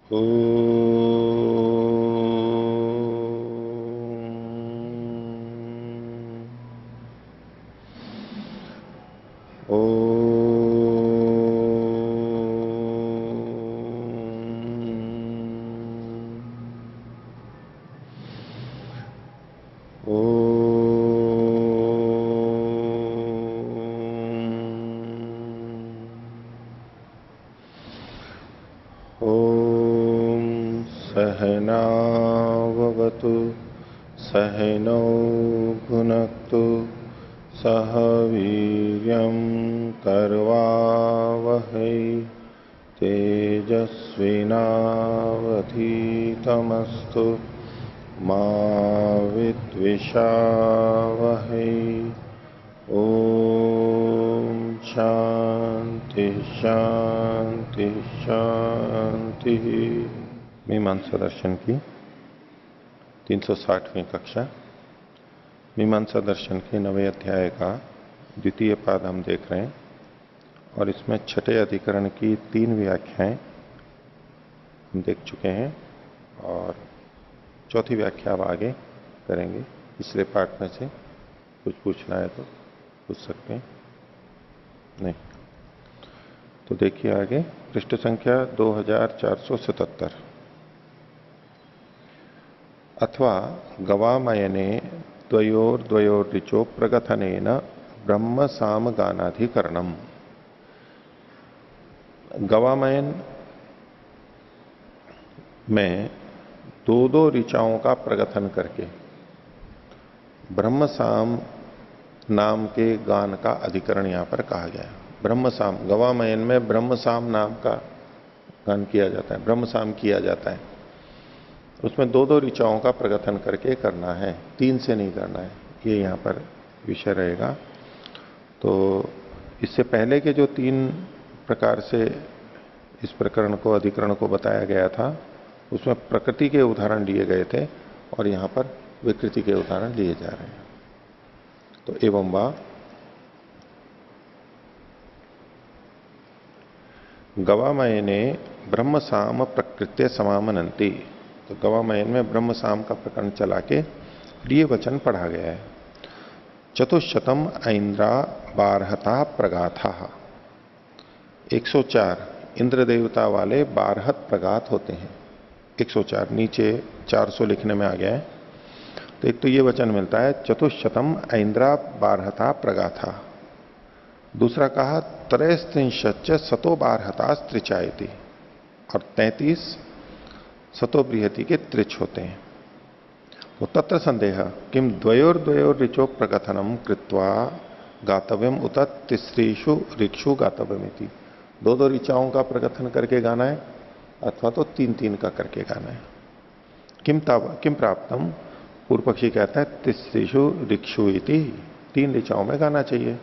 ओ सहनावतु सहनौ भुनक्तु सह वीर्यं कर्वावहै तेजस्विनावधीतमस्तु मा विद्विषावहै। ओम शांति शांति शांति। मीमांसा दर्शन की 360वीं कक्षा मीमांसा दर्शन के 9वें अध्याय का द्वितीय पाद हम देख रहे हैं और इसमें छठे अधिकरण की 3 व्याख्याएं हम देख चुके हैं और चौथी व्याख्या अब आगे करेंगे। पिछले पाठ में से कुछ पूछना है तो पूछ सकते हैं, नहीं तो देखिए आगे पृष्ठ संख्या 2477। अथवा गवामयने द्वयोर्द्वयोर्ऋचो प्रगथनेन ब्रह्म साम गानाधिकरणम। गवामयन में दो ऋचाओं का प्रगथन करके ब्रह्म साम नाम के गान का अधिकरण यहां पर कहा गया। ब्रह्म साम गवामयन में ब्रह्म साम नाम का गान किया जाता है, ब्रह्म साम किया जाता है। उसमें दो ऋचाओं का प्रगथन करके करना है, 3 से नहीं करना है, ये यहां पर विषय रहेगा। तो इससे पहले के जो 3 प्रकार से इस प्रकरण को अधिकरण को बताया गया था उसमें प्रकृति के उदाहरण लिए गए थे और यहां पर विकृति के उदाहरण लिए जा रहे हैं। तो एवं वा गवामयने ब्रह्म साम प्रकृत्य समामनंती। तो गवामयन में ब्रह्म साम का प्रकरण चला के ये वचन पढ़ा गया है। चतुशतम ऐन्द्रा बारहता प्रगाथा। 104 इंद्र देवता वाले बारहत प्रगात होते हैं। 104 नीचे 400 लिखने में आ गया है। तो एक तो ये वचन मिलता है चतुशतम ऐन्द्रा बारहता प्रगाथा। दूसरा कहा त्रयस्त्रिंशच्च सतो बारहता त्रिचायति और 33 सतो बृहति के त्रिच होते हैं। तो तत्र संदेह किम द्वयोर ऋचो प्रकथनम कृत्वा गातव्यम उत तिसरीषु ऋक्षु गातव्यमिति। 2 ऋचाओं का प्रकथन करके गाना है अथवा तो 3 का करके गाना है। किम प्राप्तम, पूर्व पक्षी कहता है तिसरीषु ऋक्षु इति, 3 ऋचाओं में गाना चाहिए।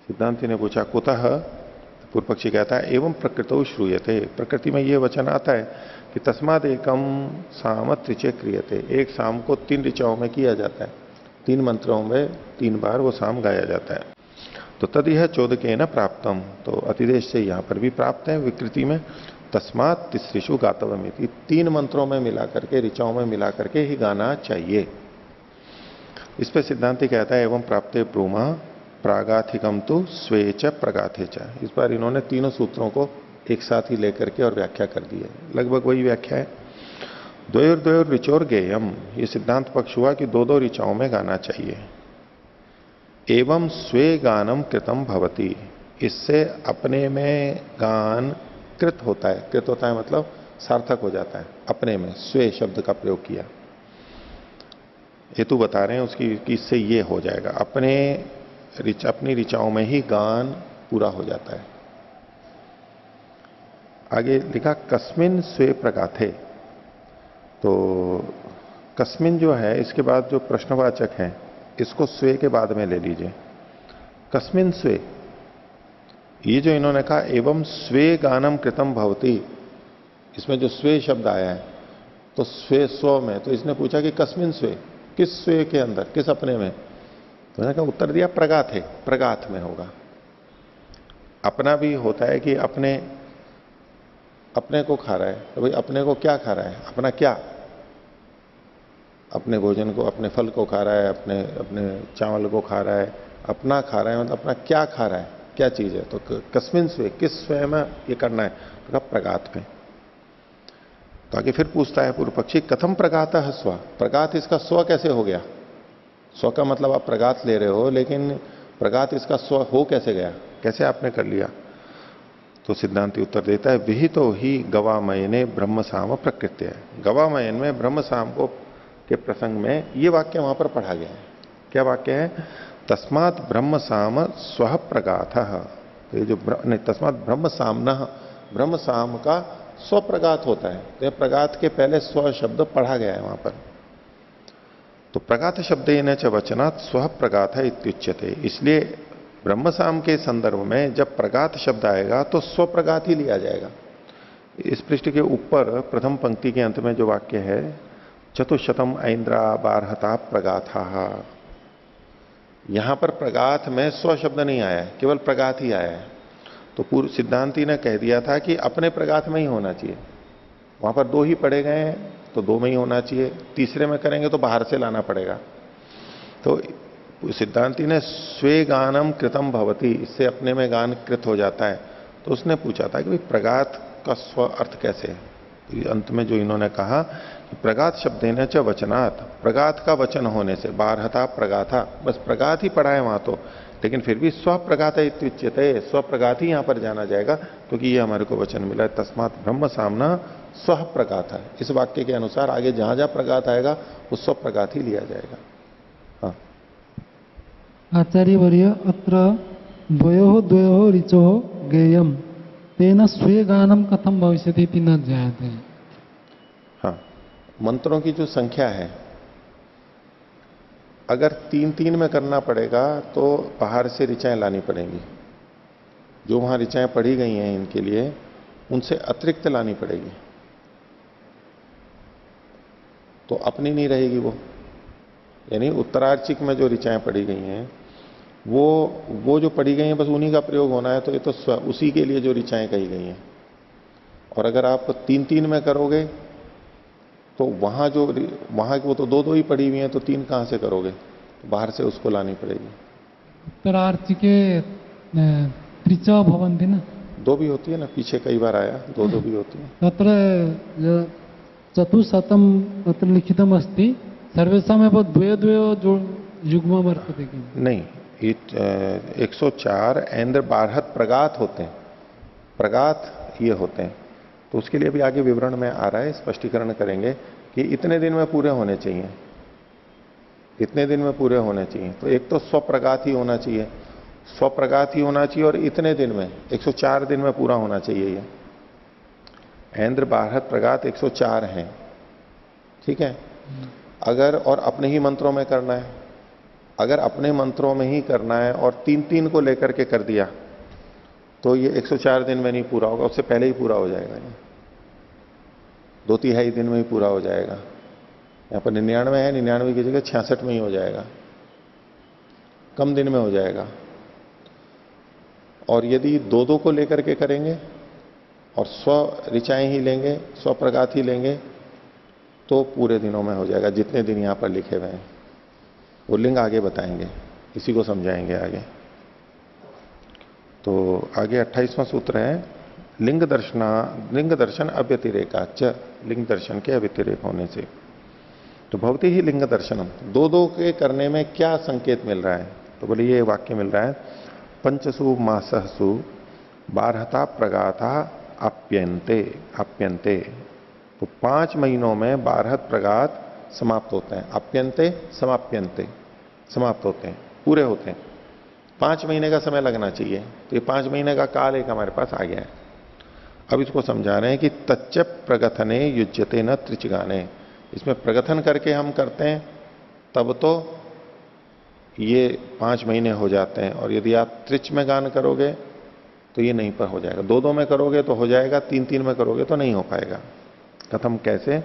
सिद्धांति ने पूछा कुतः, पूर्व पक्षी कहता है एवं प्रकृतौ श्रूयते, प्रकृति में यह वचन आता है कि तस्माद एकम साम त्रिचे क्रियते, एक साम को 3 ऋचाओं में किया जाता है, 3 मंत्रों में 3 बार वो साम गाया जाता है। तो तद यह चोदके न प्राप्तम, तो अतिदेश से यहां पर भी प्राप्त है विकृति में। तस्मात तिसरीषु गातव्यमिति, 3 मंत्रों में मिला करके ऋचाओं में मिला करके ही गाना चाहिए। इस पर सिद्धांति कहता है एवं प्राप्ते ब्रूमा प्रागाथिकम तो स्वेच प्रगाथे च। इस बार इन्होंने 3 सूत्रों को एक साथ ही लेकर के और व्याख्या कर दी है, लगभग वही व्याख्या है। द्वयोर ऋचोर गेयम, ये सिद्धांत पक्ष हुआ कि 2 ऋचाओं में गाना चाहिए। एवं स्वे गानम कृतम भवति, इससे अपने में गान कृत होता है। कृत होता है मतलब सार्थक हो जाता है, अपने में स्वे शब्द का प्रयोग किया। हेतु बता रहे हैं उसकी कि इससे ये हो जाएगा, अपनी ऋचाओं में ही गान पूरा हो जाता है। आगे लिखा कस्मिन स्वे प्रगाथे। तो कस्मिन जो है इसके बाद जो प्रश्नवाचक है इसको स्वे के बाद में ले लीजिए। कस्मिन स्वे, ये जो इन्होंने कहा एवं स्वे गानम कृतम भवति, इसमें जो स्वे शब्द आया है तो स्वे स्व में, तो इसने पूछा कि कस्मिन स्वे, किस स्वे के अंदर, किस अपने में। तो मैंने कहा उत्तर दिया प्रगाथ है, प्रगाथ में होगा। अपना भी होता है कि अपने अपने को खा रहा है, तो भाई अपने को क्या खा रहा है, अपना क्या, अपने भोजन को, अपने फल को खा रहा है, अपने अपने चावल को खा रहा है, अपना खा रहा है, मतलब अपना क्या खा रहा है, क्या चीज है, तो कस्मिन स्वे, किस स्वे में ये करना है, तो कब प्रगात में। तो आगे फिर पूछता है पूर्व पक्षी, कथम प्रगात है स्व, प्रगात इसका स्व कैसे हो गया। स्व का मतलब आप प्रगात ले रहे हो, लेकिन प्रगात इसका स्व हो कैसे गया, कैसे आपने कर लिया। तो सिद्धांति उत्तर देता है, विहितो ही गवामयने ब्रह्म साम प्रकृत्य है। गवामयन में ब्रह्म साम को के प्रसंग में ये वाक्य वहां पर पढ़ा गया है। क्या वाक्य है, तस्मात ब्रह्म साम स्व प्रगाथ, ये जो तस्मात ब्रह्म सामना, ब्रह्म साम का स्व प्रगात होता है, तो ये प्रगात के पहले स्व शब्द पढ़ा गया है वहां पर। तो प्रगात शब्द न च वचनात् स्व प्रगात है इत्युच्यते, इसलिए ब्रह्मसाम के संदर्भ में जब प्रगात शब्द आएगा तो स्व प्रगात ही लिया जाएगा। इस पृष्ठ के ऊपर प्रथम पंक्ति के अंत में जो वाक्य है, चतुशतम ऐन्द्रा बारहता प्रगाथा, यहां पर प्रगात में स्व शब्द नहीं आया है, केवल प्रगात ही आया है। तो पूर्व सिद्धांति ने कह दिया था कि अपने प्रगात में ही होना चाहिए, वहां पर दो ही पढ़े गए हैं तो दो में ही होना चाहिए, तीसरे में करेंगे तो बाहर से लाना पड़ेगा। तो सिद्धांति ने स्वे गानम कृतम भवती, इससे अपने में गान कृत हो जाता है। तो उसने पूछा था कि प्रगात का स्व अर्थ कैसे है। तो अंत में जो इन्होंने कहा कि प्रगात शब्द न च वचनात्, प्रगात का वचन होने से, बारहता प्रगाथा, बस प्रगात ही पढ़ा है वहां तो, लेकिन फिर भी स्व प्रगात इत्युच्यते, स्व प्रगात ही यहां पर जाना जाएगा, क्योंकि ये हमारे को वचन मिला है, तस्मात ब्रह्म सामना स्व प्रगात है। इस वाक्य के अनुसार आगे जहां जहां प्रगात आएगा वो स्व प्रगात ही लिया जाएगा। हाँ, आचार्यवर्य अत्र द्वयोः द्वयोः ऋचोः ज्ञेयम् तेन स्वे गानम कथम भविष्यति इति न ज्ञायते। हाँ, मंत्रों की जो संख्या है, अगर तीन तीन में करना पड़ेगा तो बाहर से ऋचाएं लानी पड़ेंगी, जो वहां ऋचाएं पढ़ी गई हैं इनके लिए उनसे अतिरिक्त लानी पड़ेगी, तो अपनी नहीं रहेगी वो। यानी उत्तरार्चिक में जो ऋचाएं पढ़ी गई हैं वो जो पढ़ी गई हैं बस उन्हीं का प्रयोग होना है, तो ये तो उसी के लिए जो ऋचाएं कही गई हैं। और अगर आप तीन तीन में करोगे तो वहां की वो तो दो दो ही पढ़ी हुई हैं, तो तीन कहां से करोगे, तो बाहर से उसको लानी पड़ेगी। उत्तरार्चिके त्रिचा भवन्ति न, दो भी होती है ना, पीछे कई बार आया, दो दो भी होती है। तत्र चतुशतम तत्र लिखितम अस्ति, सर्वेषामेव द्वयो द्वयो जो युग्म वर्तते किम? नहीं, 104 ऐन्द्र बारहत प्रगात होते हैं, प्रगात ये होते हैं। तो उसके लिए भी आगे विवरण में आ रहा है, स्पष्टीकरण करेंगे कि इतने दिन में पूरे होने चाहिए, इतने दिन में पूरे होने चाहिए। तो एक तो स्वप्रगात ही होना चाहिए, स्वप्रगात ही होना चाहिए, और इतने दिन में 104 दिन में पूरा होना चाहिए ये। ऐन्द्र बारहत प्रगात 104 हैं, ठीक है। अगर और अपने ही मंत्रों में करना है, अगर अपने मंत्रों में ही करना है और तीन तीन को लेकर के कर दिया तो ये 104 दिन में नहीं पूरा होगा, उससे पहले ही पूरा हो जाएगा, ये 2/3 दिन में ही पूरा हो जाएगा। यहां पर 99 है, 99 की जगह 66 में ही हो जाएगा, कम दिन में हो जाएगा। और यदि दो दो को लेकर के करेंगे और स्व ऋचाएं ही लेंगे, स्व प्रगात ही लेंगे, तो पूरे दिनों में हो जाएगा, जितने दिन यहां पर लिखे हुए हैं। वो लिंग आगे बताएंगे, इसी को समझाएंगे आगे। तो आगे 28वां सूत्र है, लिंग दर्शन अव्यतिरेकाच, लिंग दर्शन के अव्यतिरेक होने से। तो भवती ही लिंग दर्शनम, दो दो के करने में क्या संकेत मिल रहा है, तो बोले ये वाक्य मिल रहा है, पंचसु मासहसु बारहता प्रगाथा आप्यन्ते। तो 5 महीनों में बारहत प्रगात समाप्त होते हैं, आप्यन्ते समाप्यन्ते, समाप्त होते हैं, पूरे होते हैं। 5 महीने का समय लगना चाहिए, तो ये 5 महीने का काल एक हमारे पास आ गया है। अब इसको समझा रहे हैं कि तच्च प्रगथने युज्यते न त्रिचगाने, इसमें प्रगथन करके हम करते हैं तब तो ये 5 महीने हो जाते हैं, और यदि आप त्रिच में गान करोगे तो ये नहीं पर हो जाएगा। दो दो में करोगे तो हो जाएगा, तीन तीन में करोगे तो नहीं हो पाएगा। कथम कैसे,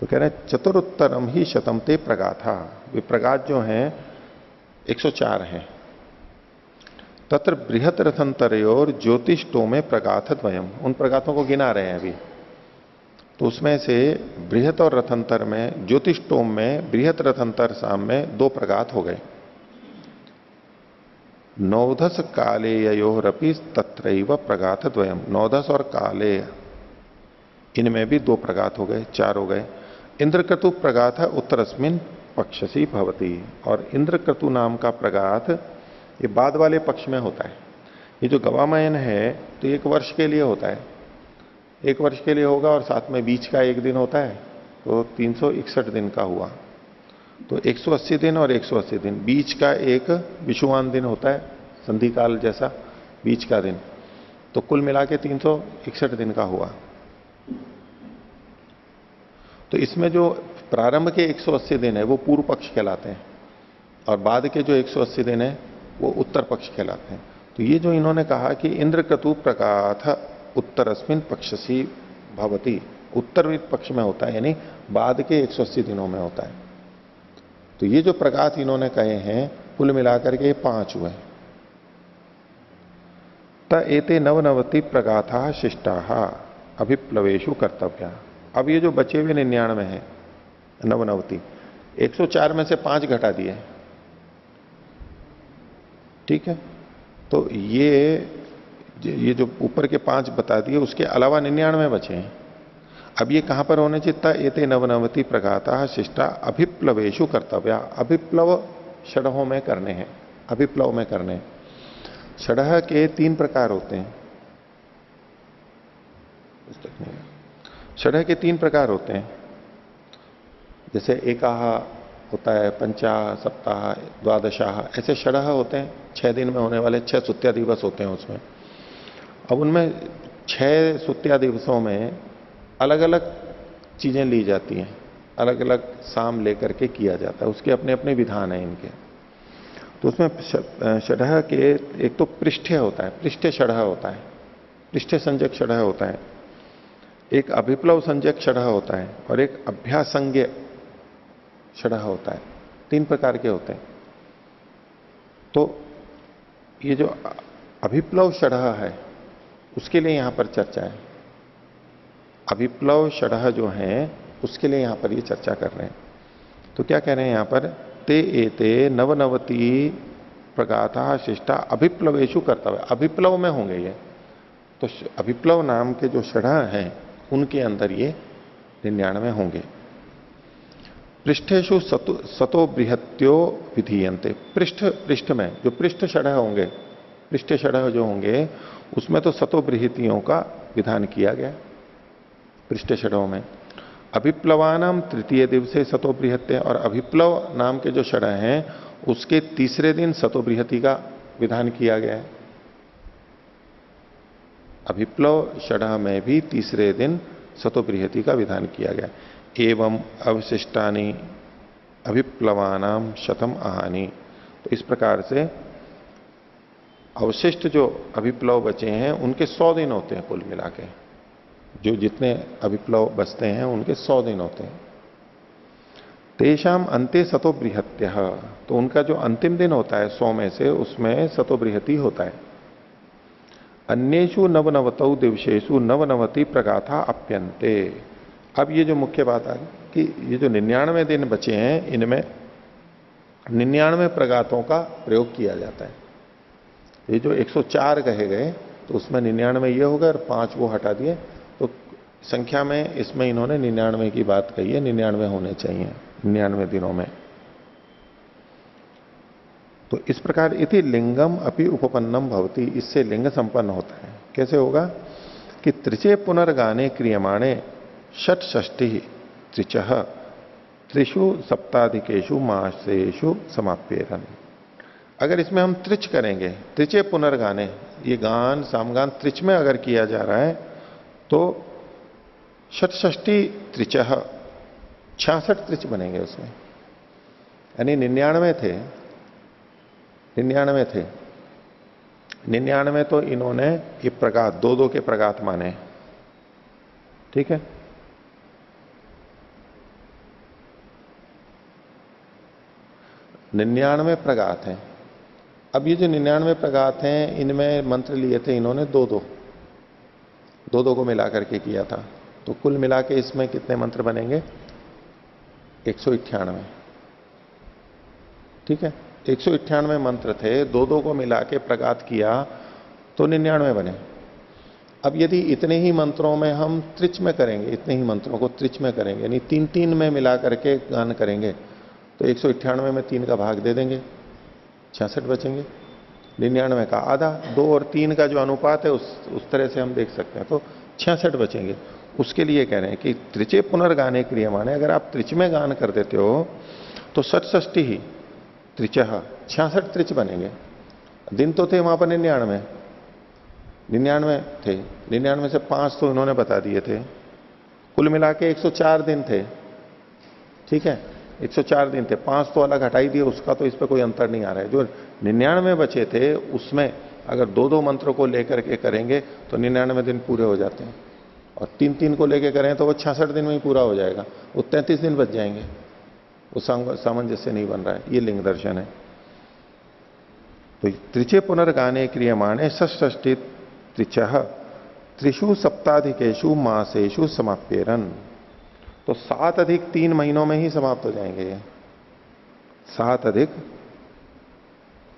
तो कह रहे हैं चतुरुत्तरम ही शतम ते प्रगाथा, वे प्रगात जो हैं 104 हैं। तत्र बृहत रथंतरयोर ज्योतिष्टो में प्रगाथ द्वयम, उन प्रगाथों को गिना रहे हैं अभी। तो उसमें से बृहत और रथंतर में, ज्योतिष्टोम में बृहत रथंतर साम में 2 प्रगाथ हो गए। नवधस कालेयोरपि तत्रैव प्रगाथ द्वयम, नवधस और काले इनमें भी 2 प्रगाथ हो गए, 4 हो गए। इंद्रक्रतु प्रगाथ उत्तरस्मिन पक्षसी भवती, और इंद्रक्रतु नाम का प्रगाथ ये बाद वाले पक्ष में होता है। ये जो गवामयन है तो 1 वर्ष के लिए होता है, 1 वर्ष के लिए होगा, और साथ में बीच का 1 दिन होता है, तो 361 दिन का हुआ। तो 180 दिन और 180 दिन, बीच का एक विषुवान दिन होता है, संधि काल जैसा बीच का दिन, तो कुल मिला के 361 दिन का हुआ। तो इसमें जो प्रारंभ के 180 दिन है वो पूर्व पक्ष कहलाते हैं, और बाद के जो 180 दिन है वो उत्तर पक्ष कहलाते हैं। तो ये जो इन्होंने कहा कि इंद्रक्रतु प्रगाथ उत्तरस्मिन पक्षसी भवती, उत्तर पक्ष में होता है, यानी बाद के 180 दिनों में होता है। तो ये जो प्रगाथ इन्होंने कहे हैं कुल मिलाकर के 5 हुए। त एते नवनवति प्रगाथा शिष्टा अभिप्लवेशु कर्तव्या। अब ये जो बचे हुए 99 हैं, नवनवति, 104 में से 5 घटा दिए, ठीक है। तो ये जो ऊपर के 5 बता दिए, उसके अलावा 99 बचे हैं। अब ये कहां पर होने चाहिए? एते नवनवति प्रगाता शिष्टा अभिप्लवेशु कर्तव्या, अभिप्लव षडहों में करने हैं, अभिप्लव में करने हैं। षडह के 3 प्रकार होते हैं, षडह के 3 प्रकार होते हैं। जैसे एकाह होता है, पंचाह, सप्ताह, द्वादशाह, ऐसे षडह होते हैं। 6 दिन में होने वाले 6 सुत्या दिवस होते हैं उसमें। अब उनमें 6 सुत्या दिवसों में अलग अलग चीजें ली जाती हैं, अलग अलग साम लेकर के किया जाता है, उसके अपने अपने विधान हैं इनके। तो उसमें षडह के एक तो पृष्ठ्य होता है, पृष्ठ्य षडह होता है, पृष्ठ्य संज्ञक षडह होता है, एक अभिप्लव संज्ञक षडह होता है, और एक अभ्यासंज्ञ षडह होता है। 3 प्रकार के होते हैं। तो ये जो अभिप्लव षडह है उसके लिए यहां पर चर्चा है। अभिप्लव षडह जो है उसके लिए यहां पर ये चर्चा कर रहे हैं। तो क्या कह रहे हैं यहां पर? ते एते नवनवति प्रगाथा शिष्टा अभिप्लवेशु कर्तव्य, अभिप्लव में होंगे ये। तो अभिप्लव नाम के जो षडह हैं उनके अंदर ये 99 होंगे। पृष्ठेशु सतो बृहत्यो विधीयन्ते, पृष्ठ में जो पृष्ठ षडह होंगे, पृष्ठ षडह जो होंगे उसमें तो सतो बृहतियों का विधान किया गया पृष्ठ षडहों में। अभिप्लवानाम तृतीय दिवसे सतो बृहत्य, और अभिप्लव नाम के जो षडह हैं उसके तीसरे दिन सतो बृहति का विधान किया गया है। अभिप्लव षडह में भी तीसरे दिन सतो बृहति का विधान किया गया। एवं अवशिष्टानी अभिप्लवानाम शतम आहानी, तो इस प्रकार से अवशिष्ट जो अभिप्लव बचे हैं उनके 100 दिन होते हैं कुल मिला के। जो जितने अभिप्लव बचते हैं उनके 100 दिन होते हैं। तेषाम अंते सतो बृहत्य, तो उनका जो अंतिम दिन होता है 100 में से, उसमें सतो बृहति होता है। अन्येषु नवनवतौ दिवसेषु नवनवति प्रगाथा अप्यन्ते। अब ये जो मुख्य बात आ गई कि ये जो 99 दिन बचे हैं इनमें 99 प्रगाथों का प्रयोग किया जाता है। ये जो 104 कहे गए तो उसमें 99 ये हो गए और 5 वो हटा दिए, तो संख्या में इसमें इन्होंने 99 की बात कही है, 99 होने चाहिए 99 दिनों में। तो इस प्रकार इति लिंगम अपि उपपन्नम भवति, इससे लिंग संपन्न होता है। कैसे होगा कि त्रिचे पुनर्गाने क्रियमाणे षट्षष्टि त्रिचः त्रिषु सप्ताधिकेशु मासेषु समाप्येरन। अगर इसमें हम त्रिच करेंगे, त्रिचे पुनर्गाने, ये गान सामगान त्रिच में अगर किया जा रहा है तो षट्षष्टि त्रिचः 66 त्रिच बनेंगे उसमें। यानी 99 थे, 99 तो इन्होंने ये प्रगात 2-2 के प्रगात माने, ठीक है। निन्यानवे प्रगात हैं, अब ये जो 99 प्रगात हैं, इनमें मंत्र लिए थे इन्होंने दो दो को मिला करके किया था। तो कुल मिला के इसमें कितने मंत्र बनेंगे? 198। ठीक है, 198 मंत्र थे, दो को मिला के प्रगात किया तो 99 बने। अब यदि इतने ही मंत्रों में हम त्रिच में करेंगे, इतने ही मंत्रों को त्रिच में करेंगे, यानी तीन तीन में मिला करके गान करेंगे, तो 198 में 3 का भाग दे देंगे, 66 बचेंगे। 99 का आधा, 2 और 3 का जो अनुपात है उस तरह से हम देख सकते हैं, तो 66 बचेंगे। उसके लिए कह रहे हैं कि त्रिचे पुनर्गाने क्रियमाण है, अगर आप त्रिच में गान कर देते हो तो 67 ही त्रिच, 66 त्रिच बनेंगे। दिन तो थे वहां पर 99 थे, 99 से 5 तो इन्होंने बता दिए थे, कुल मिला के 104 दिन थे। ठीक है, 104 दिन थे, 5 तो अलग हटाई दिए, उसका तो इस पर कोई अंतर नहीं आ रहा है। जो 99 बचे थे उसमें अगर दो मंत्रों को लेकर के करेंगे तो 99 दिन पूरे हो जाते हैं, और 3 को लेकर करें तो वो 66 दिन में ही पूरा हो जाएगा, वो 33 दिन बच जाएंगे। वो सामंजस्य नहीं बन रहा है, ये लिंग दर्शन है। तो त्रिचे पुनर्गाने क्रियमाणे षष्ठी त्रिच त्रिषु सप्ताधिकेशु मासेशु समाप्येरन, तो 7 अधिक 3 महीनों में ही समाप्त हो जाएंगे ये, 7 अधिक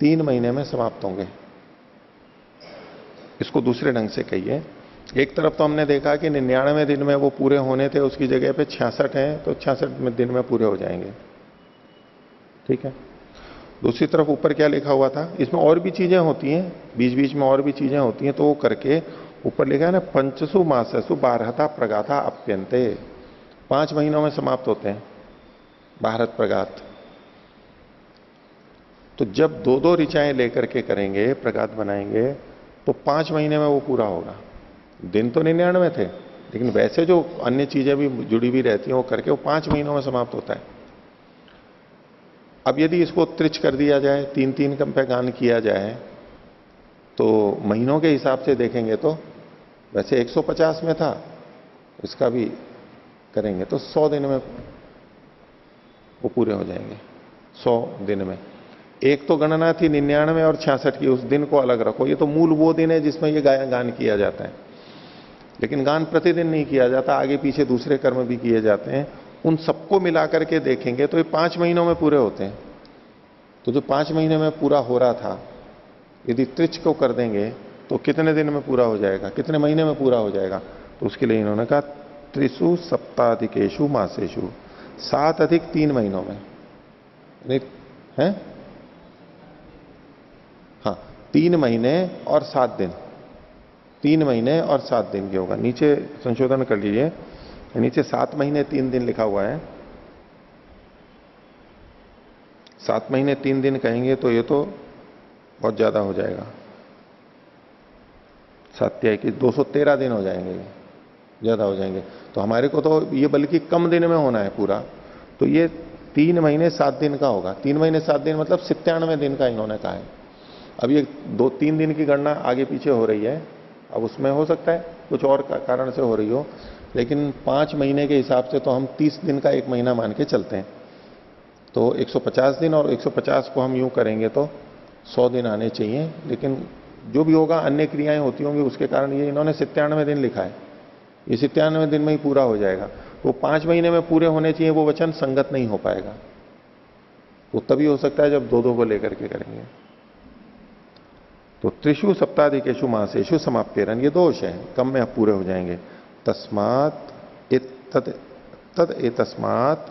3 महीने में समाप्त होंगे। इसको दूसरे ढंग से कहिए, एक तरफ तो हमने देखा कि 99 दिन में वो पूरे होने थे, उसकी जगह पे 66 हैं, तो 66 दिन में पूरे हो जाएंगे। ठीक है, दूसरी तरफ ऊपर क्या लिखा हुआ था, इसमें और भी चीजें होती हैं, बीच बीच में और भी चीजें होती हैं, तो वो करके ऊपर लिखा है ना, पंचसु माससु बारहता प्रगाथा अप्यंते, 5 महीनों में समाप्त होते हैं भारत प्रगात। तो जब दो ऋचाएं लेकर के करेंगे, प्रगात बनाएंगे, तो 5 महीने में वो पूरा होगा। दिन तो 99 थे, लेकिन वैसे जो अन्य चीजें भी जुड़ी हुई रहती हैं वो करके वो 5 महीनों में समाप्त होता है। अब यदि इसको त्रिच कर दिया जाए, 3 पे गान किया जाए, तो महीनों के हिसाब से देखेंगे तो वैसे 150 में था, इसका भी करेंगे तो 100 दिन में वो पूरे हो जाएंगे। 100 दिन में एक तो गणना थी 99 और 66 की, उस दिन को अलग रखो, ये तो मूल वो दिन है जिसमें ये गान किया जाता है। लेकिन गान प्रतिदिन नहीं किया जाता, आगे पीछे दूसरे कर्म भी किए जाते हैं। उन सबको मिलाकर के देखेंगे तो ये 5 महीनों में पूरे होते हैं। तो जो 5 महीने में पूरा हो रहा था, यदि त्रिच को कर देंगे तो कितने दिन में पूरा हो जाएगा, कितने महीने में पूरा हो जाएगा? तो उसके लिए इन्होंने कहा त्रिसु सप्ताधिकेशु मासेशु, 7 अधिक 3 महीनों में है, हाँ 3 महीने और 7 दिन, 3 महीने और 7 दिन की होगा। नीचे संशोधन कर लीजिए, नीचे 7 महीने 3 दिन लिखा हुआ है, 7 महीने 3 दिन कहेंगे तो ये तो बहुत ज्यादा हो जाएगा, 7 की 213 दिन हो जाएंगे, ज्यादा हो जाएंगे। तो हमारे को तो ये बल्कि कम दिन में होना है पूरा, तो ये 3 महीने 7 दिन का होगा। 3 महीने 7 दिन मतलब 97 दिन का इन्होंने कहा है। अब ये 2-3 दिन की गणना आगे पीछे हो रही है, अब उसमें हो सकता है कुछ और कारण से हो रही हो, लेकिन 5 महीने के हिसाब से तो हम 30 दिन का 1 महीना मान के चलते हैं। तो 150 दिन, और 150 को हम यूं करेंगे तो 100 दिन आने चाहिए। लेकिन जो भी होगा, अन्य क्रियाएं होती होंगी, उसके कारण ये इन्होंने 97 दिन लिखा है, ये 97 दिन में ही पूरा हो जाएगा। वो 5 महीने में पूरे होने चाहिए, वो वचन संगत नहीं हो पाएगा। वो तभी हो सकता है जब दो को लेकर के करेंगे। तो त्रिषु सप्ताधिकेशु मासेशु समाप्येरन, ये दोष है, कम में अब पूरे हो जाएंगे। तस्मात तद एतस्मात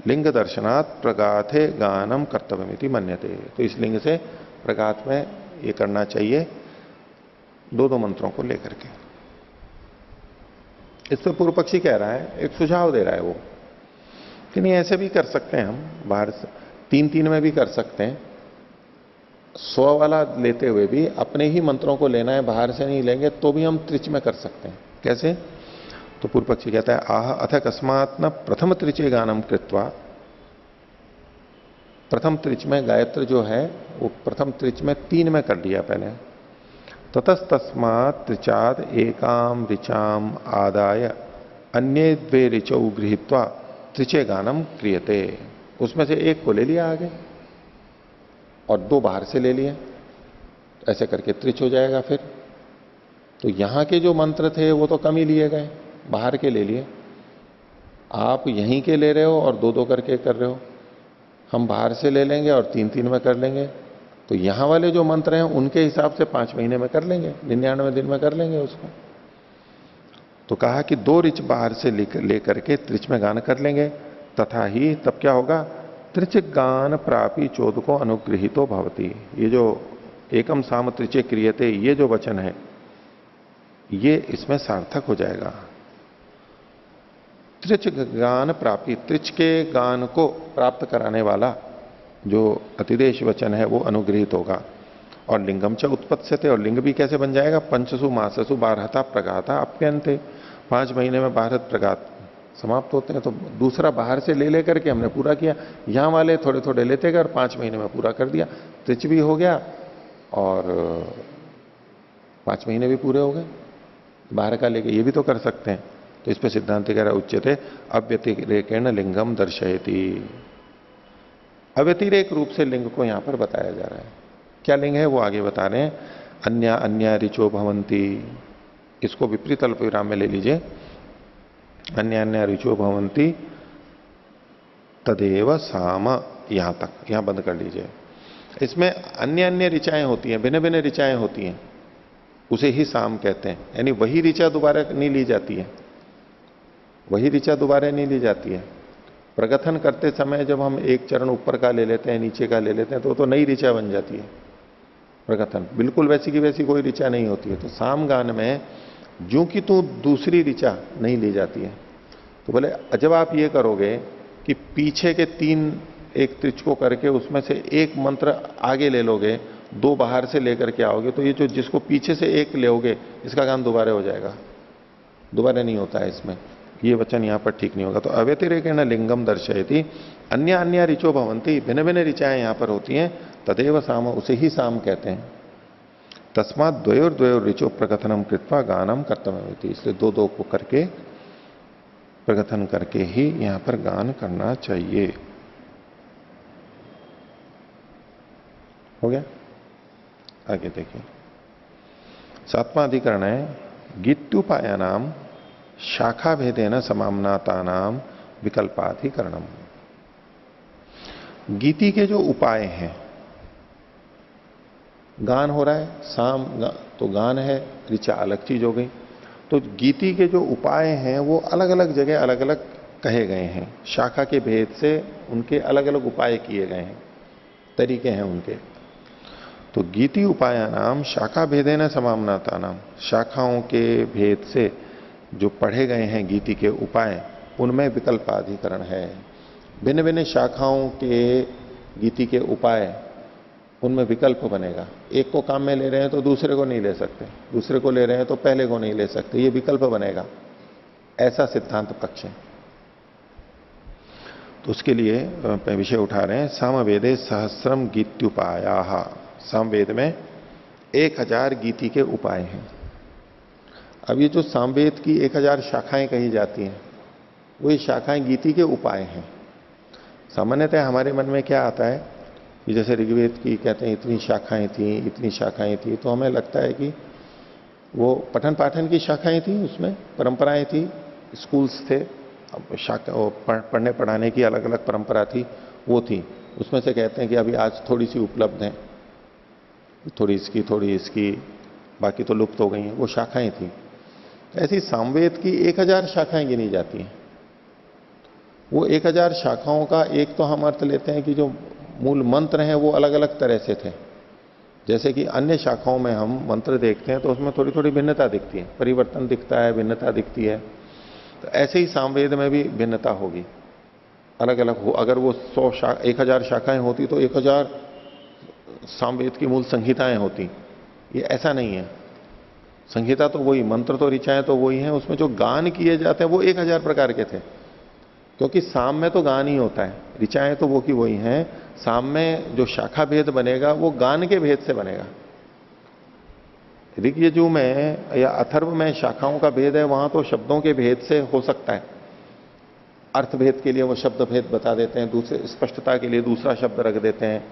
लिंग दर्शनात् प्रगाथे गानम कर्तव्यमिति मन्यते, तो इस लिंग से प्रगात में ये करना चाहिए, दो मंत्रों को लेकर के। इस पर पूर्व पक्षी कह रहा है, एक सुझाव दे रहा है वो कि नहीं ऐसे भी कर सकते हैं हम, बाहर से 3 में भी कर सकते हैं, 100 वाला लेते हुए भी अपने ही मंत्रों को लेना है, बाहर से नहीं लेंगे तो भी हम त्रिच में कर सकते हैं। कैसे? तो पूर्व पक्षी कहता है आह अथ अकस्मात् न प्रथम त्रिचे गानम कृत्वा, प्रथम त्रिच में गायत्र जो है वो प्रथम त्रिच में 3 में कर लिया पहले, ततस्तस्मात् त्रिचाद एकाम ऋचाम आदाय अन्य 2 ऋचौ गृहीत्वा त्रिचे गानम क्रियते, उसमें से 1 को ले लिया आगे और 2 बाहर से ले लिए, ऐसे करके त्रिच हो जाएगा फिर। तो यहां के जो मंत्र थे वो तो कम ही लिए गए, बाहर के ले लिए। आप यहीं के ले रहे हो और दो दो करके कर रहे हो, हम बाहर से ले लेंगे और तीन तीन में कर लेंगे। तो यहां वाले जो मंत्र हैं उनके हिसाब से 5 महीने में कर लेंगे, 99 दिन में कर लेंगे उसको। तो कहा कि 2 ऋच बाहर से लेकर के त्रिच में गान कर लेंगे। तथा ही तब क्या होगा, त्रिच गान प्रापी चोद को अनुग्रहितो भवती। ये जो एकम साम त्रिचे क्रियते, ये जो वचन है ये इसमें सार्थक हो जाएगा। त्रिच गान प्रापी, त्रिच के गान को प्राप्त कराने वाला जो अतिदेश वचन है वो अनुग्रहित होगा। और लिंगम च उत्पत्स्यते, और लिंग भी कैसे बन जाएगा, पंचसु माससु बारहता प्रगाता अप्यंते। 5 महीने में बारहत प्रगात समाप्त होते हैं। तो दूसरा बाहर से ले लेकर के हमने पूरा किया, यहां वाले थोड़े थोड़े लेते गए और 5 महीने में पूरा कर दिया। त्रिच भी हो गया और 5 महीने भी पूरे हो गए। बाहर का लेके ये भी तो कर सकते हैं। तो इस पर सिद्धांत कह रहा उच्यते अव्यतिरेकेण लिंगम दर्शयति। अव्यतिरेक रूप से लिंग को यहां पर बताया जा रहा है। क्या लिंग है वो आगे बता रहे हैं। अन्य अन्य ऋचो भवंती, इसको विपरीत अल्प विराम में ले लीजिए। अन्य अन्य ऋचो भवंती तदेव साम, यहां तक, यहां बंद कर लीजिए। इसमें अन्य अन्य ऋचाएं होती हैं, भिन्न भिन्न ऋचाएं होती हैं, उसे ही साम कहते हैं। यानी वही ऋचा दोबारा नहीं ली जाती है, वही ऋचा दोबारा नहीं ली जाती है। प्रगथन करते समय जब हम एक चरण ऊपर का ले लेते हैं, नीचे का ले लेते हैं, तो वो नई ऋचा बन जाती है। प्रगथन बिल्कुल वैसी की वैसी कोई ऋचा नहीं होती है। तो साम गान में जो कि तू दूसरी ऋचा नहीं ली जाती है। तो बोले जब आप ये करोगे कि पीछे के 3 एक त्रिच को करके उसमें से एक मंत्र आगे ले लोगे, 2 बाहर से लेकर के आओगे, तो ये जो जिसको पीछे से एक लोगे इसका गान दोबारा हो जाएगा, दोबारा नहीं होता है इसमें। ये वचन यहां पर ठीक नहीं होगा। तो अव्यतिरेकेण लिंगम दर्शयति, अन्य अन्य ऋचो भवंती, भिन्न भिन्न ऋचाएं यहां पर होती हैं। तदेव साम, उसे ही साम कहते हैं। तस्मात द्वयोर द्वयोर ऋचो प्रकथनम कृत्वा गानम कर्तव्यमिति, इसलिए 2-2 को करके प्रकथन करके ही यहां पर गान करना चाहिए। हो गया। आगे देखिए 7वां अधिकरण है गीत्युपाया नाम शाखा भेदेन समामनाता नाम विकल्पाधिकरणम। गीति के जो उपाय हैं, गान हो रहा है, तो गान है, ऋचा अलग चीज हो गई। तो गीति के जो उपाय हैं वो अलग अलग जगह अलग अलग कहे गए हैं। शाखा के भेद से उनके अलग अलग उपाय किए गए हैं, तरीके हैं उनके। तो गीति उपाया नाम शाखा भेदेन समामनाता नाम, शाखाओं के भेद से जो पढ़े गए हैं गीति के उपाय, उनमें विकल्पाधिकरण है। भिन्न भिन्न शाखाओं के गीति के उपाय, उनमें विकल्प बनेगा। एक को काम में ले रहे हैं तो दूसरे को नहीं ले सकते, दूसरे को ले रहे हैं तो पहले को नहीं ले सकते, ये विकल्प बनेगा। ऐसा सिद्धांत पक्ष है। तो उसके लिए विषय उठा रहे हैं सामवेदे सहस्रम गीत्युपाया। सामवेद में 1000 गीति के उपाय हैं। अब ये जो सामवेद की 1000 शाखाएं कही जाती हैं, वो ये शाखाएं गीति के उपाय हैं। सामान्यतः हमारे मन में क्या आता है कि जैसे ऋग्वेद की कहते हैं इतनी शाखाएं थी, इतनी शाखाएं थी, तो हमें लगता है कि वो पठन पाठन की शाखाएं थी, उसमें परंपराएं थी, स्कूल्स थे, पढ़ने पढ़ाने की अलग अलग परंपरा थी, वो थी। उसमें से कहते हैं कि अभी आज थोड़ी सी उपलब्ध है, थोड़ी इसकी थोड़ी इसकी, बाकी तो लुप्त हो गई हैं, वो शाखाएं थी। ऐसी सामवेद की 1000 शाखाएं गिनी जाती हैं। वो 1000 शाखाओं का एक तो हम अर्थ लेते हैं कि जो मूल मंत्र हैं वो अलग अलग तरह से थे। जैसे कि अन्य शाखाओं में हम मंत्र देखते हैं तो उसमें थोड़ी थोड़ी भिन्नता दिखती है, परिवर्तन दिखता है, भिन्नता दिखती है। तो ऐसे ही सामवेद में भी भिन्नता होगी, अलग अलग हो। अगर वो 1000 शाखाएं होती तो 1000 सामवेद की मूल संहिताएं होती। ये ऐसा नहीं है। संहिता तो वही, मंत्र तो ऋचाएं तो वही हैं, उसमें जो गान किए जाते हैं वो 1000 प्रकार के थे। क्योंकि साम में तो गान ही होता है, ऋचाएं तो वो की वही हैं। साम में जो शाखा भेद बनेगा वो गान के भेद से बनेगा। ऋग यजु में या अथर्व में शाखाओं का भेद है, वहां तो शब्दों के भेद से हो सकता है। अर्थ भेद के लिए वो शब्द भेद बता देते हैं, दूसरे स्पष्टता के लिए दूसरा शब्द रख देते हैं,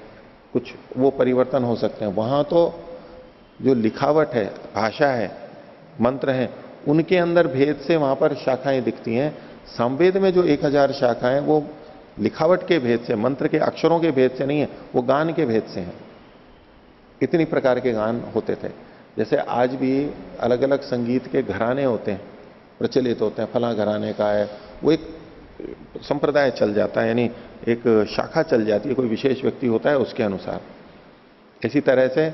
कुछ वो परिवर्तन हो सकते हैं। वहां तो जो लिखावट है, भाषा है, मंत्र हैं, उनके अंदर भेद से वहां पर शाखाएं दिखती हैं। सामवेद में जो 1000 शाखाएं वो लिखावट के भेद से, मंत्र के अक्षरों के भेद से नहीं है, वो गान के भेद से हैं। इतनी प्रकार के गान होते थे। जैसे आज भी अलग अलग संगीत के घराने होते हैं, प्रचलित होते हैं, फला घराने का है, वो एक संप्रदाय चल जाता है, यानी एक शाखा चल जाती है, कोई विशेष व्यक्ति होता है उसके अनुसार। इसी तरह से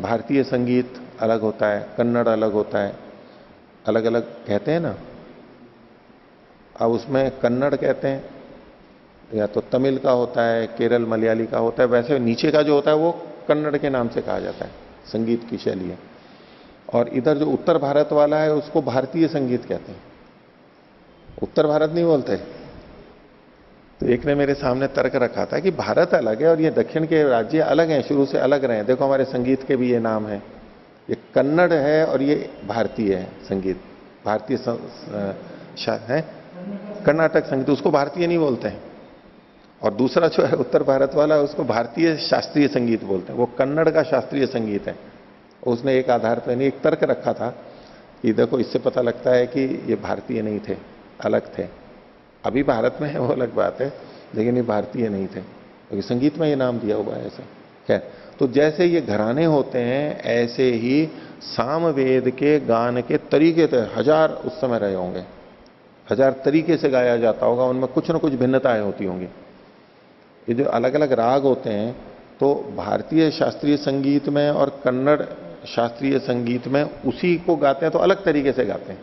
भारतीय संगीत अलग होता है, कन्नड़ अलग होता है, अलग अलग कहते हैं ना। अब उसमें कन्नड़ कहते हैं, या तो तमिल का होता है, केरल मलयाली का होता है, वैसे नीचे का जो होता है वो कन्नड़ के नाम से कहा जाता है, संगीत की शैली है। और इधर जो उत्तर भारत वाला है उसको भारतीय संगीत कहते हैं, उत्तर भारत नहीं बोलते। तो एक ने मेरे सामने तर्क रखा था कि भारत अलग है और ये दक्षिण के राज्य अलग हैं, शुरू से अलग रहे हैं, देखो हमारे संगीत के भी ये नाम है, ये कन्नड़ है और ये भारतीय है संगीत, भारतीय है, कर्नाटक संगीत, उसको भारतीय नहीं बोलते हैं। और दूसरा जो है उत्तर भारत वाला, उसको भारतीय शास्त्रीय संगीत बोलते हैं, वो कन्नड़ का शास्त्रीय संगीत है। उसने एक आधार पर नहीं, एक तर्क रखा था कि देखो इससे पता लगता है कि ये भारतीय नहीं थे, अलग थे। अभी भारत में है वो अलग बात है, लेकिन ये भारतीय नहीं थे, क्योंकि संगीत में ये नाम दिया हुआ है ऐसा। खैर, तो जैसे ये घराने होते हैं, ऐसे ही सामवेद के गान के तरीके थे, 1000 उस समय रहे होंगे, 1000 तरीके से गाया जाता होगा, उनमें कुछ ना कुछ भिन्नताएं होती होंगी। ये जो अलग अलग राग होते हैं, तो भारतीय शास्त्रीय संगीत में और कन्नड़ शास्त्रीय संगीत में उसी को गाते हैं तो अलग तरीके से गाते हैं,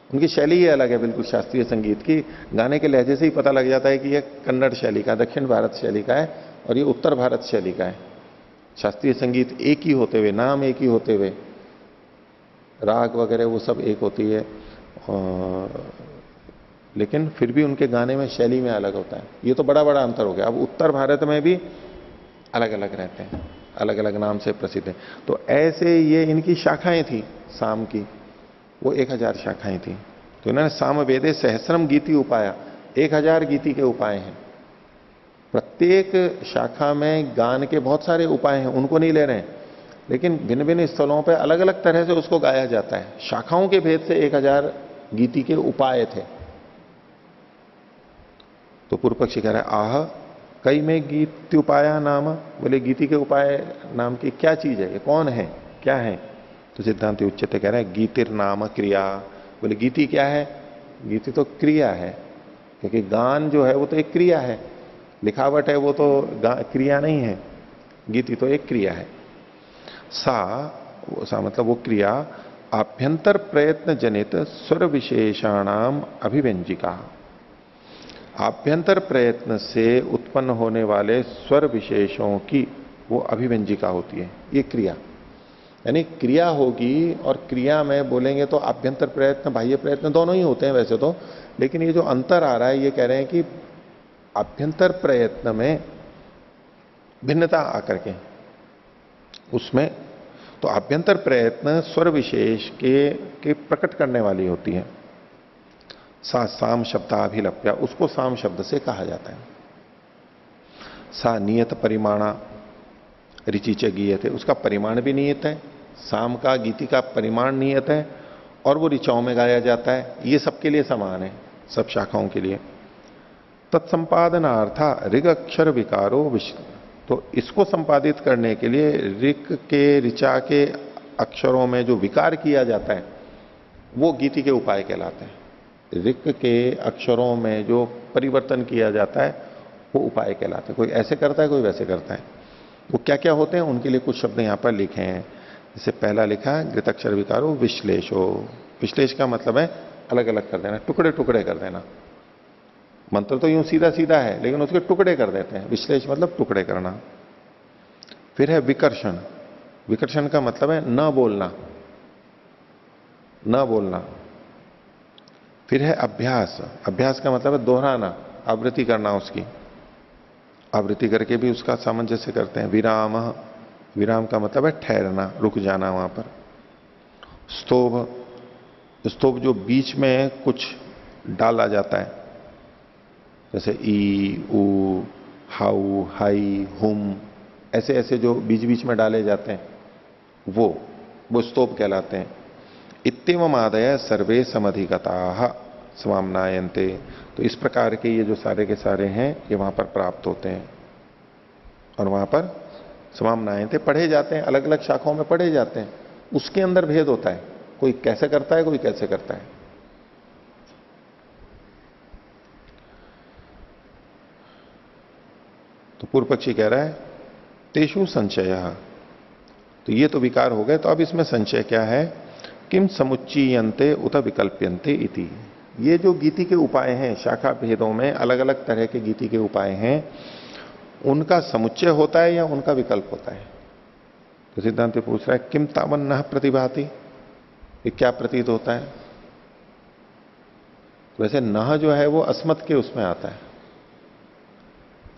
उनकी शैली ही अलग है बिल्कुल शास्त्रीय संगीत की। गाने के लहजे से ही पता लग जाता है कि यह कन्नड़ शैली का, दक्षिण भारत शैली का है, और ये उत्तर भारत शैली का है। शास्त्रीय संगीत एक ही होते हुए, नाम एक ही होते हुए, राग वगैरह वो सब एक होती है, लेकिन फिर भी उनके गाने में शैली में अलग होता है। ये तो बड़ा बड़ा अंतर हो गया। अब उत्तर भारत में भी अलग अलग रहते हैं, अलग अलग नाम से प्रसिद्ध है। तो ऐसे ये इनकी शाखाएं थी, साम की वो 1000 शाखाएं थी। तो इन्होंने सामवेदे सहस्रम गीति उपाया, 1000 गीति के उपाय हैं। प्रत्येक शाखा में गान के बहुत सारे उपाय हैं, उनको नहीं ले रहे हैं, लेकिन भिन्न भिन्न स्थलों पर अलग अलग तरह से उसको गाया जाता है। शाखाओं के भेद से 1000 गीति के उपाय थे। तो पूर्व पक्षी कह रहा है आह कई में गीति उपाया नाम, बोले गीति के उपाय नाम की क्या चीज है, ये कौन है, क्या है? तो सिद्धांति उच्चते कह रहे हैं गीतिर नाम क्रिया। बोले गीति क्या है? गीति तो क्रिया है, क्योंकि गान जो है वो तो एक क्रिया है, लिखावट है वो तो क्रिया नहीं है, गीति तो एक क्रिया है। सा मतलब वो क्रिया आभ्यंतर प्रयत्न जनित स्वर विशेषाणाम अभिव्यंजिका, आभ्यंतर प्रयत्न से उत्पन्न होने वाले स्वर विशेषों की वो अभिव्यंजिका होती है, ये क्रिया। यानी क्रिया होगी, और क्रिया में बोलेंगे तो आभ्यंतर प्रयत्न बाह्य प्रयत्न दोनों ही होते हैं वैसे तो, लेकिन ये जो अंतर आ रहा है, ये कह रहे हैं कि आभ्यंतर प्रयत्न में भिन्नता आकर के उसमें, तो आभ्यंतर प्रयत्न स्वर विशेष के प्रकट करने वाली होती है। सा साम शब्दाभिलप्या, उसको साम शब्द से कहा जाता है। सा नियत परिमाणा ऋचिच गीयते, उसका परिमाण भी नियत है, साम का गीति का परिमाण नियत है, और वो ऋचाओं में गाया जाता है। ये सबके लिए समान है, सब शाखाओं के लिए। तत्संपादनार्था ऋग अक्षर विकारो विश्व, तो इसको संपादित करने के लिए ऋक के ऋचा के अक्षरों में जो विकार किया जाता है वो गीति के उपाय कहलाते हैं। ऋक के अक्षरों में जो परिवर्तन किया जाता है वो उपाय कहलाते हैं। कोई ऐसे करता है, कोई वैसे करता है। वो क्या क्या होते हैं उनके लिए कुछ शब्द यहां पर लिखे हैं। जैसे पहला लिखा है घृताक्षर विकारो विश्लेषो, विश्लेष का मतलब है अलग अलग कर देना, टुकड़े टुकड़े कर देना। मंत्र तो यूं सीधा सीधा है, लेकिन उसके टुकड़े कर देते हैं, विश्लेष मतलब टुकड़े करना। फिर है विकर्षण, विकर्षण का मतलब है न बोलना, न बोलना। फिर है अभ्यास, अभ्यास का मतलब है दोहराना, आवृत्ति करना, उसकी आवृत्ति करके भी उसका सामंजस्य करते हैं। विराम, विराम का मतलब है ठहरना, रुक जाना वहां पर। स्तोभ, स्तोभ जो बीच में कुछ डाला जाता है, जैसे ई ऊ हाउ हाई हुम, ऐसे ऐसे जो बीच बीच में डाले जाते हैं, वो स्तोप कहलाते हैं। इत्येवम आदय सर्वे समधिगता स्वामनायन्ते। तो इस प्रकार के ये जो सारे के सारे हैं ये वहां पर प्राप्त होते हैं और वहां पर स्वामनायन्ते पढ़े जाते हैं, अलग अलग शाखाओं में पढ़े जाते हैं। उसके अंदर भेद होता है, कोई कैसे करता है, कोई कैसे करता है। तो पूर्व पक्षी कह रहा है तेषु संशय। तो ये तो विकार हो गए, तो अब इसमें संशय क्या है? किम समुच्चीयन्ते उत विकल्प्यन्ते इति। ये जो गीति के उपाय हैं, शाखा भेदों में अलग अलग तरह के गीति के उपाय हैं, उनका समुच्चय होता है या उनका विकल्प होता है? तो सिद्धांत पूछ रहा है किम तावन न प्रतिभाति, ये क्या प्रतीत होता है? वैसे नह जो है वो अस्मत् के उसमें आता है।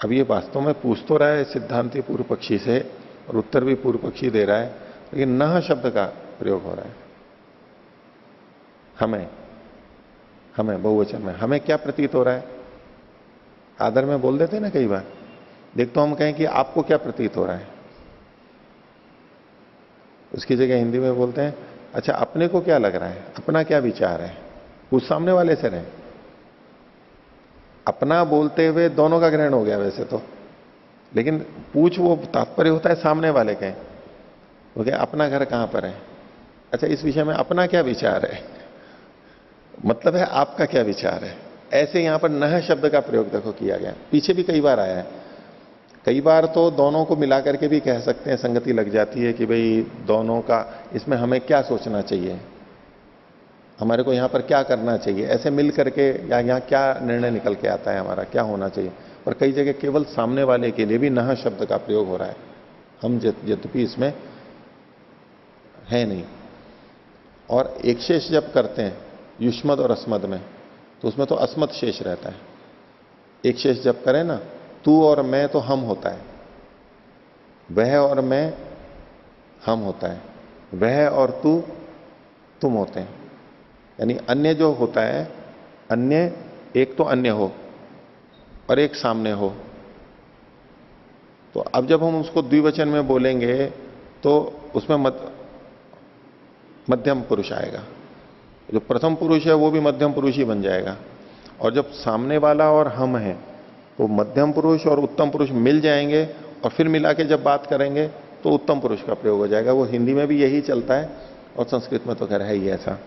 अब ये वास्तव में पूछ तो रहा है सिद्धांति पूर्व पक्षी से और उत्तर भी पूर्व पक्षी दे रहा है, लेकिन नह शब्द का प्रयोग हो रहा है। हमें बहुवचन में हमें क्या प्रतीत हो रहा है? आदर में बोल देते ना कई बार, देख तो हम कहें कि आपको क्या प्रतीत हो रहा है, उसकी जगह हिंदी में बोलते हैं अच्छा अपने को क्या लग रहा है, अपना क्या विचार है। कुछ सामने वाले से रहे, अपना बोलते हुए दोनों का ग्रहण हो गया वैसे तो, लेकिन पूछ वो तात्पर्य होता है सामने वाले के। वो क्या अपना घर कहां पर है, अच्छा इस विषय में अपना क्या विचार है, मतलब है आपका क्या विचार है। ऐसे यहां पर नह शब्द का प्रयोग देखो किया गया, पीछे भी कई बार आया है। कई बार तो दोनों को मिलाकर के भी कह सकते हैं, संगति लग जाती है कि भाई दोनों का इसमें हमें क्या सोचना चाहिए, हमारे को यहां पर क्या करना चाहिए, ऐसे मिल करके या यहां क्या निर्णय निकल के आता है, हमारा क्या होना चाहिए। पर कई जगह केवल सामने वाले के लिए भी नह शब्द का प्रयोग हो रहा है, हम यद्यपि इसमें है नहीं। और एक शेष जब करते हैं युष्मद और अस्मद में, तो उसमें तो अस्मद शेष रहता है। एक शेष जब करें ना, तू और मैं तो हम होता है, वह और मैं हम होता है, वह और तू तुम होते हैं। यानी अन्य जो होता है, अन्य एक तो अन्य हो और एक सामने हो। तो अब जब हम उसको द्विवचन में बोलेंगे तो उसमें मध्यम पुरुष आएगा, जो प्रथम पुरुष है वो भी मध्यम पुरुष ही बन जाएगा। और जब सामने वाला और हम है तो मध्यम पुरुष और उत्तम पुरुष मिल जाएंगे और फिर मिला के जब बात करेंगे तो उत्तम पुरुष का प्रयोग हो जाएगा। वो हिंदी में भी यही चलता है और संस्कृत में तो खैर है ही ऐसा।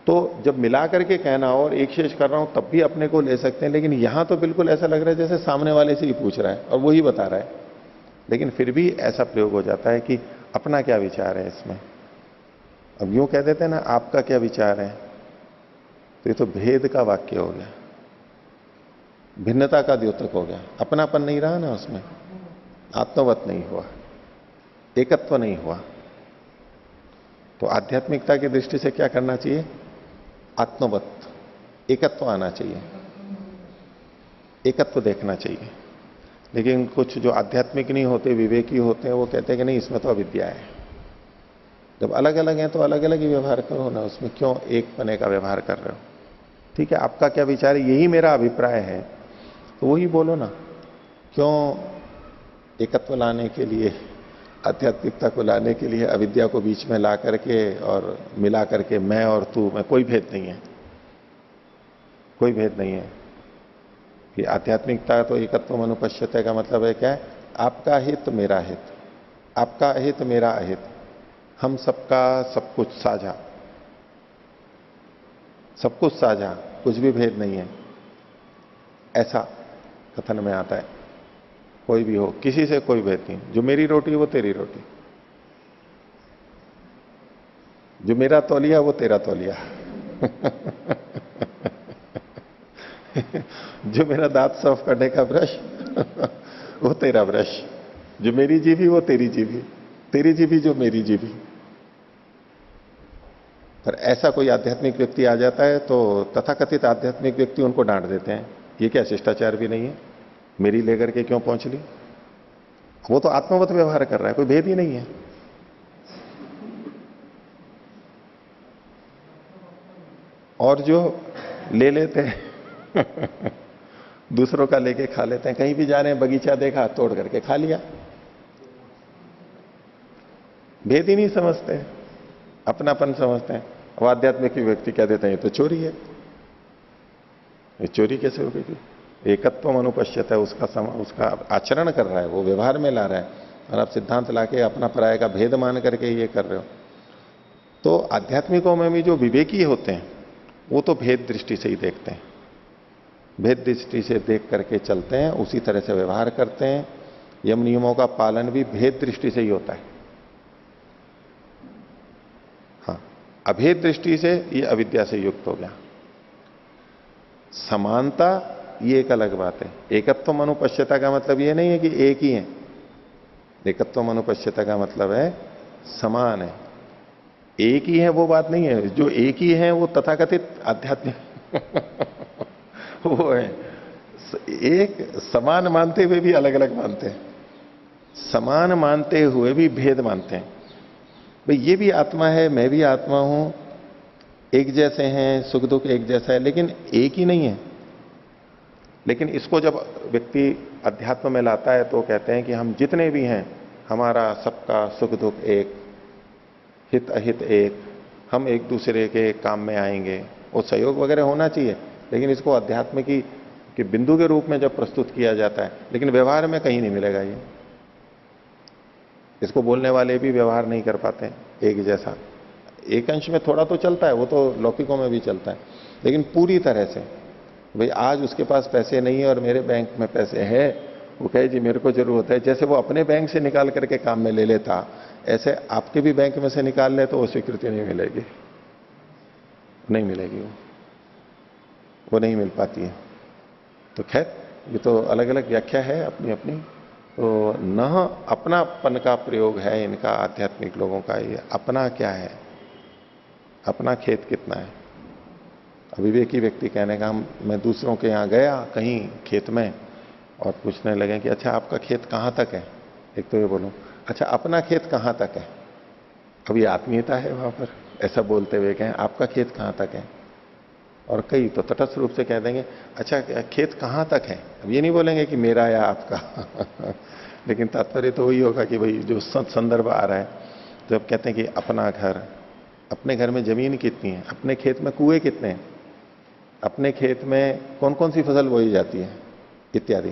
तो जब मिला करके कहना हो और एक शेष कर रहा हूं तब भी अपने को ले सकते हैं, लेकिन यहां तो बिल्कुल ऐसा लग रहा है जैसे सामने वाले से ही पूछ रहा है और वो ही बता रहा है, लेकिन फिर भी ऐसा प्रयोग हो जाता है कि अपना क्या विचार है इसमें। अब यूं कह देते हैं ना आपका क्या विचार है, तो ये तो भेद का वाक्य हो गया, भिन्नता का द्योतक हो गया, अपनापन नहीं रहा ना उसमें, आत्मवत नहीं हुआ, एकत्व नहीं हुआ। तो आध्यात्मिकता की दृष्टि से क्या करना चाहिए? आत्मवत एकत्व आना चाहिए, एकत्व देखना चाहिए। लेकिन कुछ जो आध्यात्मिक नहीं होते, विवेकी होते हैं, वो कहते हैं कि नहीं इसमें तो अविद्या है। जब अलग अलग हैं तो अलग अलग ही व्यवहार करो ना, उसमें क्यों एक पने का व्यवहार कर रहे हो। ठीक है, आपका क्या विचार है, यही मेरा अभिप्राय है, तो वही बोलो ना। क्यों एकत्व लाने के लिए, आध्यात्मिकता को लाने के लिए अविद्या को बीच में ला करके और मिला करके मैं और तू में कोई भेद नहीं है, कोई भेद नहीं है। कि आध्यात्मिकता तो एकत्व मनुपश्यते का मतलब है क्या है? आपका हित मेरा हित, आपका अहित मेरा अहित, हम सबका सब कुछ साझा, सब कुछ साझा, कुछ भी भेद नहीं है, ऐसा कथन में आता है। कोई भी हो, किसी से कोई भेद नहीं, जो मेरी रोटी वो तेरी रोटी, जो मेरा तौलिया वो तेरा तौलिया जो मेरा दांत साफ करने का ब्रश वो तेरा ब्रश, जो मेरी जीभी वो तेरी जीभी, तेरी जीभी जो मेरी जीभी। पर ऐसा कोई आध्यात्मिक व्यक्ति आ जाता है तो तथाकथित आध्यात्मिक व्यक्ति उनको डांट देते हैं, ये क्या शिष्टाचार भी नहीं है, मेरी लेकर के क्यों पहुंच ली। वो तो आत्मवत व्यवहार कर रहा है, कोई भेद ही नहीं है। और जो ले लेते हैं दूसरों का लेके खा लेते हैं, कहीं भी जा रहे हैं बगीचा देखा तोड़ करके खा लिया, भेद ही नहीं समझते, अपनापन समझते हैं। अब आध्यात्मिक व्यक्ति कह देते हैं ये तो चोरी है, ये चोरी कैसे हो गई थी? एकत्व अनुपश्यत है, उसका आचरण कर रहा है, वो व्यवहार में ला रहा है, और आप सिद्धांत लाके अपना पराये का भेद मान करके ये कर रहे हो। तो आध्यात्मिकों में भी जो विवेकी होते हैं वो तो भेद दृष्टि से ही देखते हैं, भेद दृष्टि से देख करके चलते हैं, उसी तरह से व्यवहार करते हैं। यम नियमों का पालन भी भेद दृष्टि से ही होता है। हाँ, अभेद दृष्टि से ये अविद्या से युक्त हो गया। समानता ये एक अलग बात है। एकत्व अनुपश्यता का मतलब ये नहीं है कि एक ही है। एकत्व अनुपश्यता का मतलब है समान है, एक ही है, वो बात नहीं है। जो एक ही है वो तथाकथित आध्यात्मिक वो है। एक समान मानते हुए भी अलग अलग मानते हैं, समान मानते हुए भी भेद मानते हैं। भाई ये भी आत्मा है, मैं भी आत्मा हूं, एक जैसे हैं, सुख दुख एक जैसा है, लेकिन एक ही नहीं है। लेकिन इसको जब व्यक्ति अध्यात्म में लाता है तो कहते हैं कि हम जितने भी हैं, हमारा सबका सुख दुख एक, हित अहित एक, हम एक दूसरे के काम में आएंगे, वो सहयोग वगैरह होना चाहिए। लेकिन इसको अध्यात्म की बिंदु के रूप में जब प्रस्तुत किया जाता है, लेकिन व्यवहार में कहीं नहीं मिलेगा ये। इसको बोलने वाले भी व्यवहार नहीं कर पाते एक जैसा। एक अंश में थोड़ा तो चलता है, वो तो लौकिकों में भी चलता है, लेकिन पूरी तरह से भाई आज उसके पास पैसे नहीं है और मेरे बैंक में पैसे है, वो कहे जी मेरे को जरूरत है, जैसे वो अपने बैंक से निकाल करके काम में ले लेता, ऐसे आपके भी बैंक में से निकाल ले तो वो स्वीकृति नहीं मिलेगी, नहीं मिलेगी, वो नहीं मिल पाती है। तो खैर ये तो अलग अलग व्याख्या है अपनी अपनी। तो न अपनापन का प्रयोग है इनका, आध्यात्मिक लोगों का। ये अपना क्या है, अपना खेत कितना है। अविवेकी व्यक्ति कहने का, मैं दूसरों के यहां गया कहीं खेत में और पूछने लगे कि अच्छा आपका खेत कहां तक है। एक तो ये बोलूं अच्छा अपना खेत कहां तक है, अब ये आत्मीयता है वहां पर, ऐसा बोलते हुए कहें आपका खेत कहां तक है। और कई तो तटस्थ रूप से कह देंगे अच्छा खेत कहां तक है, अब ये नहीं बोलेंगे कि मेरा या आपका लेकिन तात्पर्य तो वही होगा कि भाई जो संदर्भ आ रहा है, जब कहते हैं कि अपना घर, अपने घर में जमीन कितनी है, अपने खेत में कुएं कितने हैं, अपने खेत में कौन कौन सी फसल बोई जाती है इत्यादि।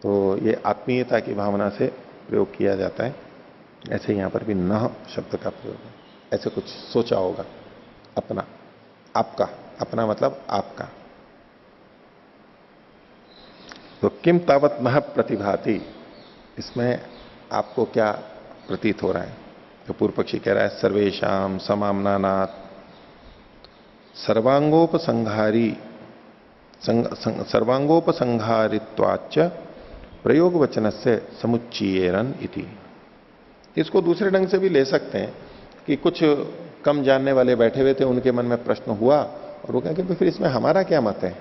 तो ये आत्मीयता की भावना से प्रयोग किया जाता है। ऐसे यहां पर भी न शब्द का प्रयोग है, ऐसे कुछ सोचा होगा। अपना, आपका, अपना मतलब आपका। तो किम तावत न प्रतिभाति, इसमें आपको क्या प्रतीत हो रहा है। तो पूर्व पक्षी कह रहा है सर्वेशम समामनानात् सर्वांगोपसंहारी सर्वांगोपसंहारित्वाच्च प्रयोग वचन से समुच्चयेरन इति। इसको दूसरे ढंग से भी ले सकते हैं कि कुछ कम जानने वाले बैठे हुए थे, उनके मन में प्रश्न हुआ और वो कहेंगे फिर इसमें हमारा क्या मत है।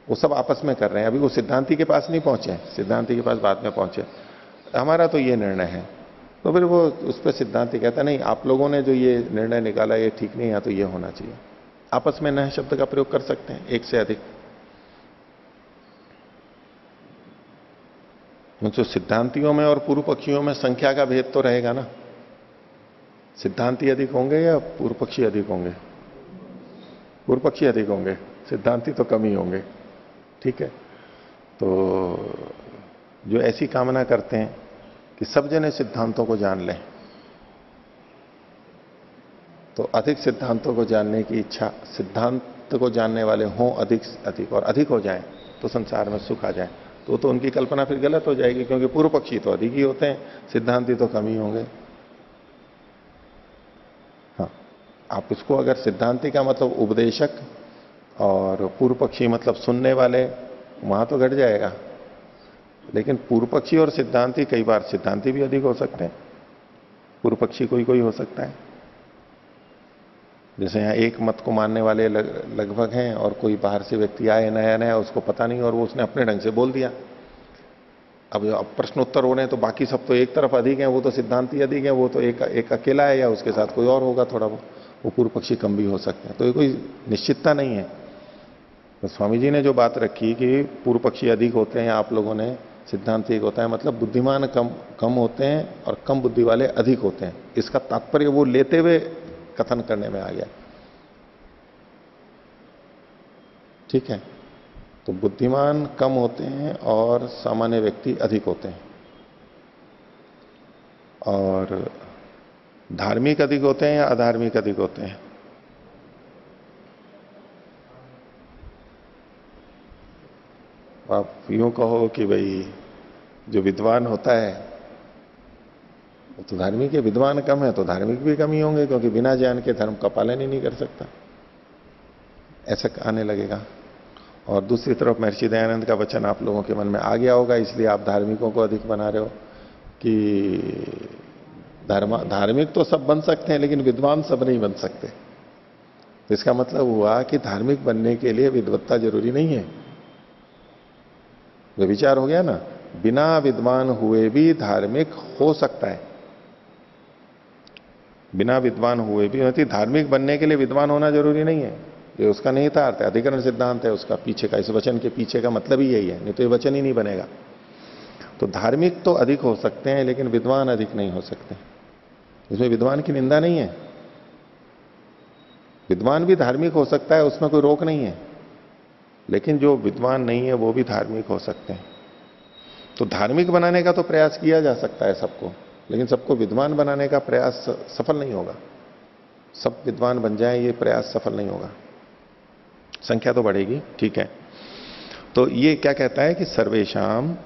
वो सब आपस में कर रहे हैं, अभी वो सिद्धांति के पास नहीं पहुंचे, सिद्धांति के पास बाद में पहुंचे, हमारा तो ये निर्णय है। तो फिर वो उस पर सिद्धांति कहता नहीं आप लोगों ने जो ये निर्णय निकाला ये ठीक नहीं है, तो ये होना चाहिए। आपस में नए शब्द का प्रयोग कर सकते हैं, एक से अधिक। तो सिद्धांतियों में और पूर्व पक्षियों में संख्या का भेद तो रहेगा ना। सिद्धांति अधिक होंगे या पूर्व पक्षी अधिक होंगे? पूर्व पक्षी अधिक होंगे, सिद्धांति तो कम ही होंगे। ठीक है, तो जो ऐसी कामना करते हैं कि सब जने सिद्धांतों को जान लें, तो अधिक सिद्धांतों को जानने की इच्छा, सिद्धांत को जानने वाले हों अधिक अधिक और अधिक हो जाएं तो संसार में सुख आ जाए, तो उनकी कल्पना फिर गलत हो जाएगी, क्योंकि पूर्व पक्षी तो अधिक ही होते हैं, सिद्धांती तो कम ही होंगे। हाँ, आप इसको अगर सिद्धांति का मतलब उपदेशक और पूर्व पक्षी मतलब सुनने वाले, वहां तो घट जाएगा। लेकिन पूर्व पक्षी और सिद्धांति, कई बार सिद्धांति भी अधिक हो सकते हैं, पूर्व पक्षी कोई कोई हो सकता है। जैसे यहां एक मत को मानने वाले लगभग हैं और कोई बाहर से व्यक्ति आए नया नया, उसको पता नहीं और वो उसने अपने ढंग से बोल दिया। अब प्रश्न उत्तर हो रहे हैं तो बाकी सब तो एक तरफ अधिक हैं, वो तो सिद्धांति अधिक है, वो तो एक अकेला है या उसके साथ कोई और होगा थोड़ा, वो पूर्व पक्षी कम भी हो सकते हैं। तो ये कोई निश्चितता नहीं है। तो स्वामी जी ने जो बात रखी कि पूर्व पक्षी अधिक होते हैं, आप लोगों ने सिद्धांत एक होता है, मतलब बुद्धिमान कम कम होते हैं और कम बुद्धि वाले अधिक होते हैं, इसका तात्पर्य वो लेते हुए कथन करने में आ गया। ठीक है, तो बुद्धिमान कम होते हैं और सामान्य व्यक्ति अधिक होते हैं, और धार्मिक अधिक होते हैं या अधार्मिक अधिक होते हैं? आप यूं कहो कि भाई जो विद्वान होता है वो तो धार्मिक है, विद्वान कम है तो धार्मिक भी कम ही होंगे, क्योंकि बिना ज्ञान के धर्म का पालन ही नहीं कर सकता, ऐसा आने लगेगा। और दूसरी तरफ महर्षि दयानंद का वचन आप लोगों के मन में आ गया होगा, इसलिए आप धार्मिकों को अधिक बना रहे हो कि धार्मिक तो सब बन सकते हैं लेकिन विद्वान सब नहीं बन सकते। तो इसका मतलब हुआ कि धार्मिक बनने के लिए विद्वत्ता जरूरी नहीं है। जो विचार हो गया ना, बिना विद्वान हुए भी धार्मिक हो सकता है। बिना विद्वान हुए भी, मतलब धार्मिक बनने के लिए विद्वान होना जरूरी नहीं है, ये उसका नहीं था अर्थ है, अधिकरण सिद्धांत है उसका पीछे का, इस वचन के पीछे का मतलब ही यही है, नहीं तो ये वचन ही नहीं बनेगा। तो धार्मिक तो अधिक हो सकते हैं लेकिन विद्वान अधिक नहीं हो सकते, इसमें विद्वान की निंदा नहीं है। विद्वान भी धार्मिक हो सकता है, उसमें कोई रोक नहीं है, लेकिन जो विद्वान नहीं है वो भी धार्मिक हो सकते हैं। तो धार्मिक बनाने का तो प्रयास किया जा सकता है सबको, लेकिन सबको विद्वान बनाने का प्रयास सफल नहीं होगा। सब विद्वान बन जाए ये प्रयास सफल नहीं होगा, संख्या तो बढ़ेगी, ठीक है। तो ये क्या कहता है कि सर्वेशाम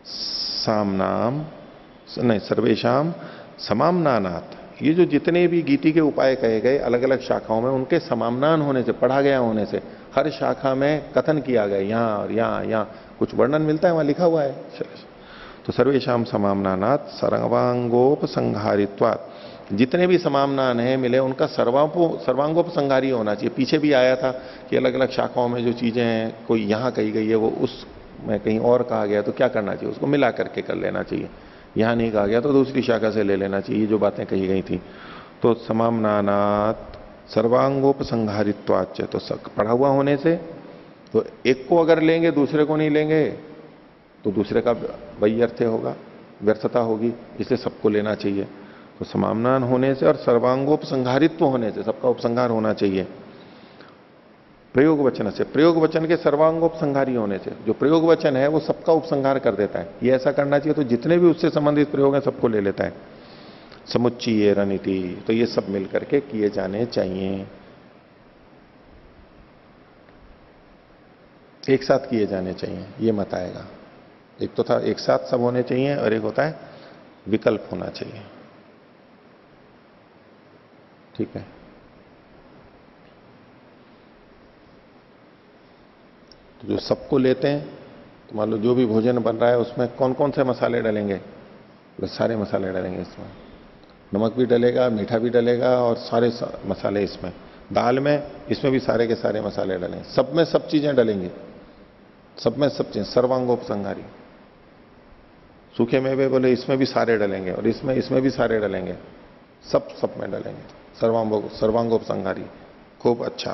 सामनाम, नहीं सर्वेशाम समामनानात, ये जो जितने भी गीति के उपाय कहे गए अलग अलग शाखाओं में, उनके समामनान होने से, पढ़ा गया होने से, हर शाखा में कथन किया गया, यहां और यहां कुछ वर्णन मिलता है, वहां लिखा हुआ है। तो सर्वेशाम समामनानात सर्वांगोपसंहारित्वात्, जितने भी समामनान है मिले उनका सर्वांगोपसंहारी होना चाहिए। पीछे भी आया था कि अलग अलग शाखाओं में जो चीजें हैं, कोई यहां कही गई है वो उस में कहीं और कहा गया, तो क्या करना चाहिए, उसको मिला करके कर लेना चाहिए। यहां नहीं कहा गया तो दूसरी शाखा से ले लेना चाहिए जो बातें कही गई थी। तो समामनानात सर्वांगोपसंहारित्वाच्च, तो पढ़ा हुआ होने से, तो एक को अगर लेंगे दूसरे को नहीं लेंगे तो दूसरे का वही अर्थ होगा, व्यर्थता होगी, इसलिए सबको लेना चाहिए। तो समामनान होने से और सर्वांगोपसंहारित्व होने से, सबका उपसंहार होना चाहिए। प्रयोग वचन से, प्रयोग वचन के सर्वांगोपसंहारी होने से, जो प्रयोग वचन है वो सबका उपसंहार कर देता है, ये ऐसा करना चाहिए, तो जितने भी उससे संबंधित प्रयोग हैं सबको ले लेता है। समुच्चय रणनीति, तो ये सब मिलकर के किए जाने चाहिए, एक साथ किए जाने चाहिए, ये मत आएगा। एक तो था एक साथ सब होने चाहिए, और एक होता है विकल्प होना चाहिए, ठीक है। तो जो सबको लेते हैं, तो मान लो जो भी भोजन बन रहा है उसमें कौन कौन से मसाले डलेंगे, तो सारे मसाले डलेंगे इसमें, नमक भी डलेगा, मीठा भी डलेगा, और सारे मसाले इसमें, दाल में इसमें भी सारे के सारे मसाले डलेंगे, सब में सब चीजें डलेंगी, सब में सब चीजें, सर्वांगोपसंहारी। सूखे मेवे बोले इसमें भी सारे डलेंगे, और इसमें भी सारे डलेंगे, सब में डलेंगे, सर्वांगोपसंहारी, खूब अच्छा।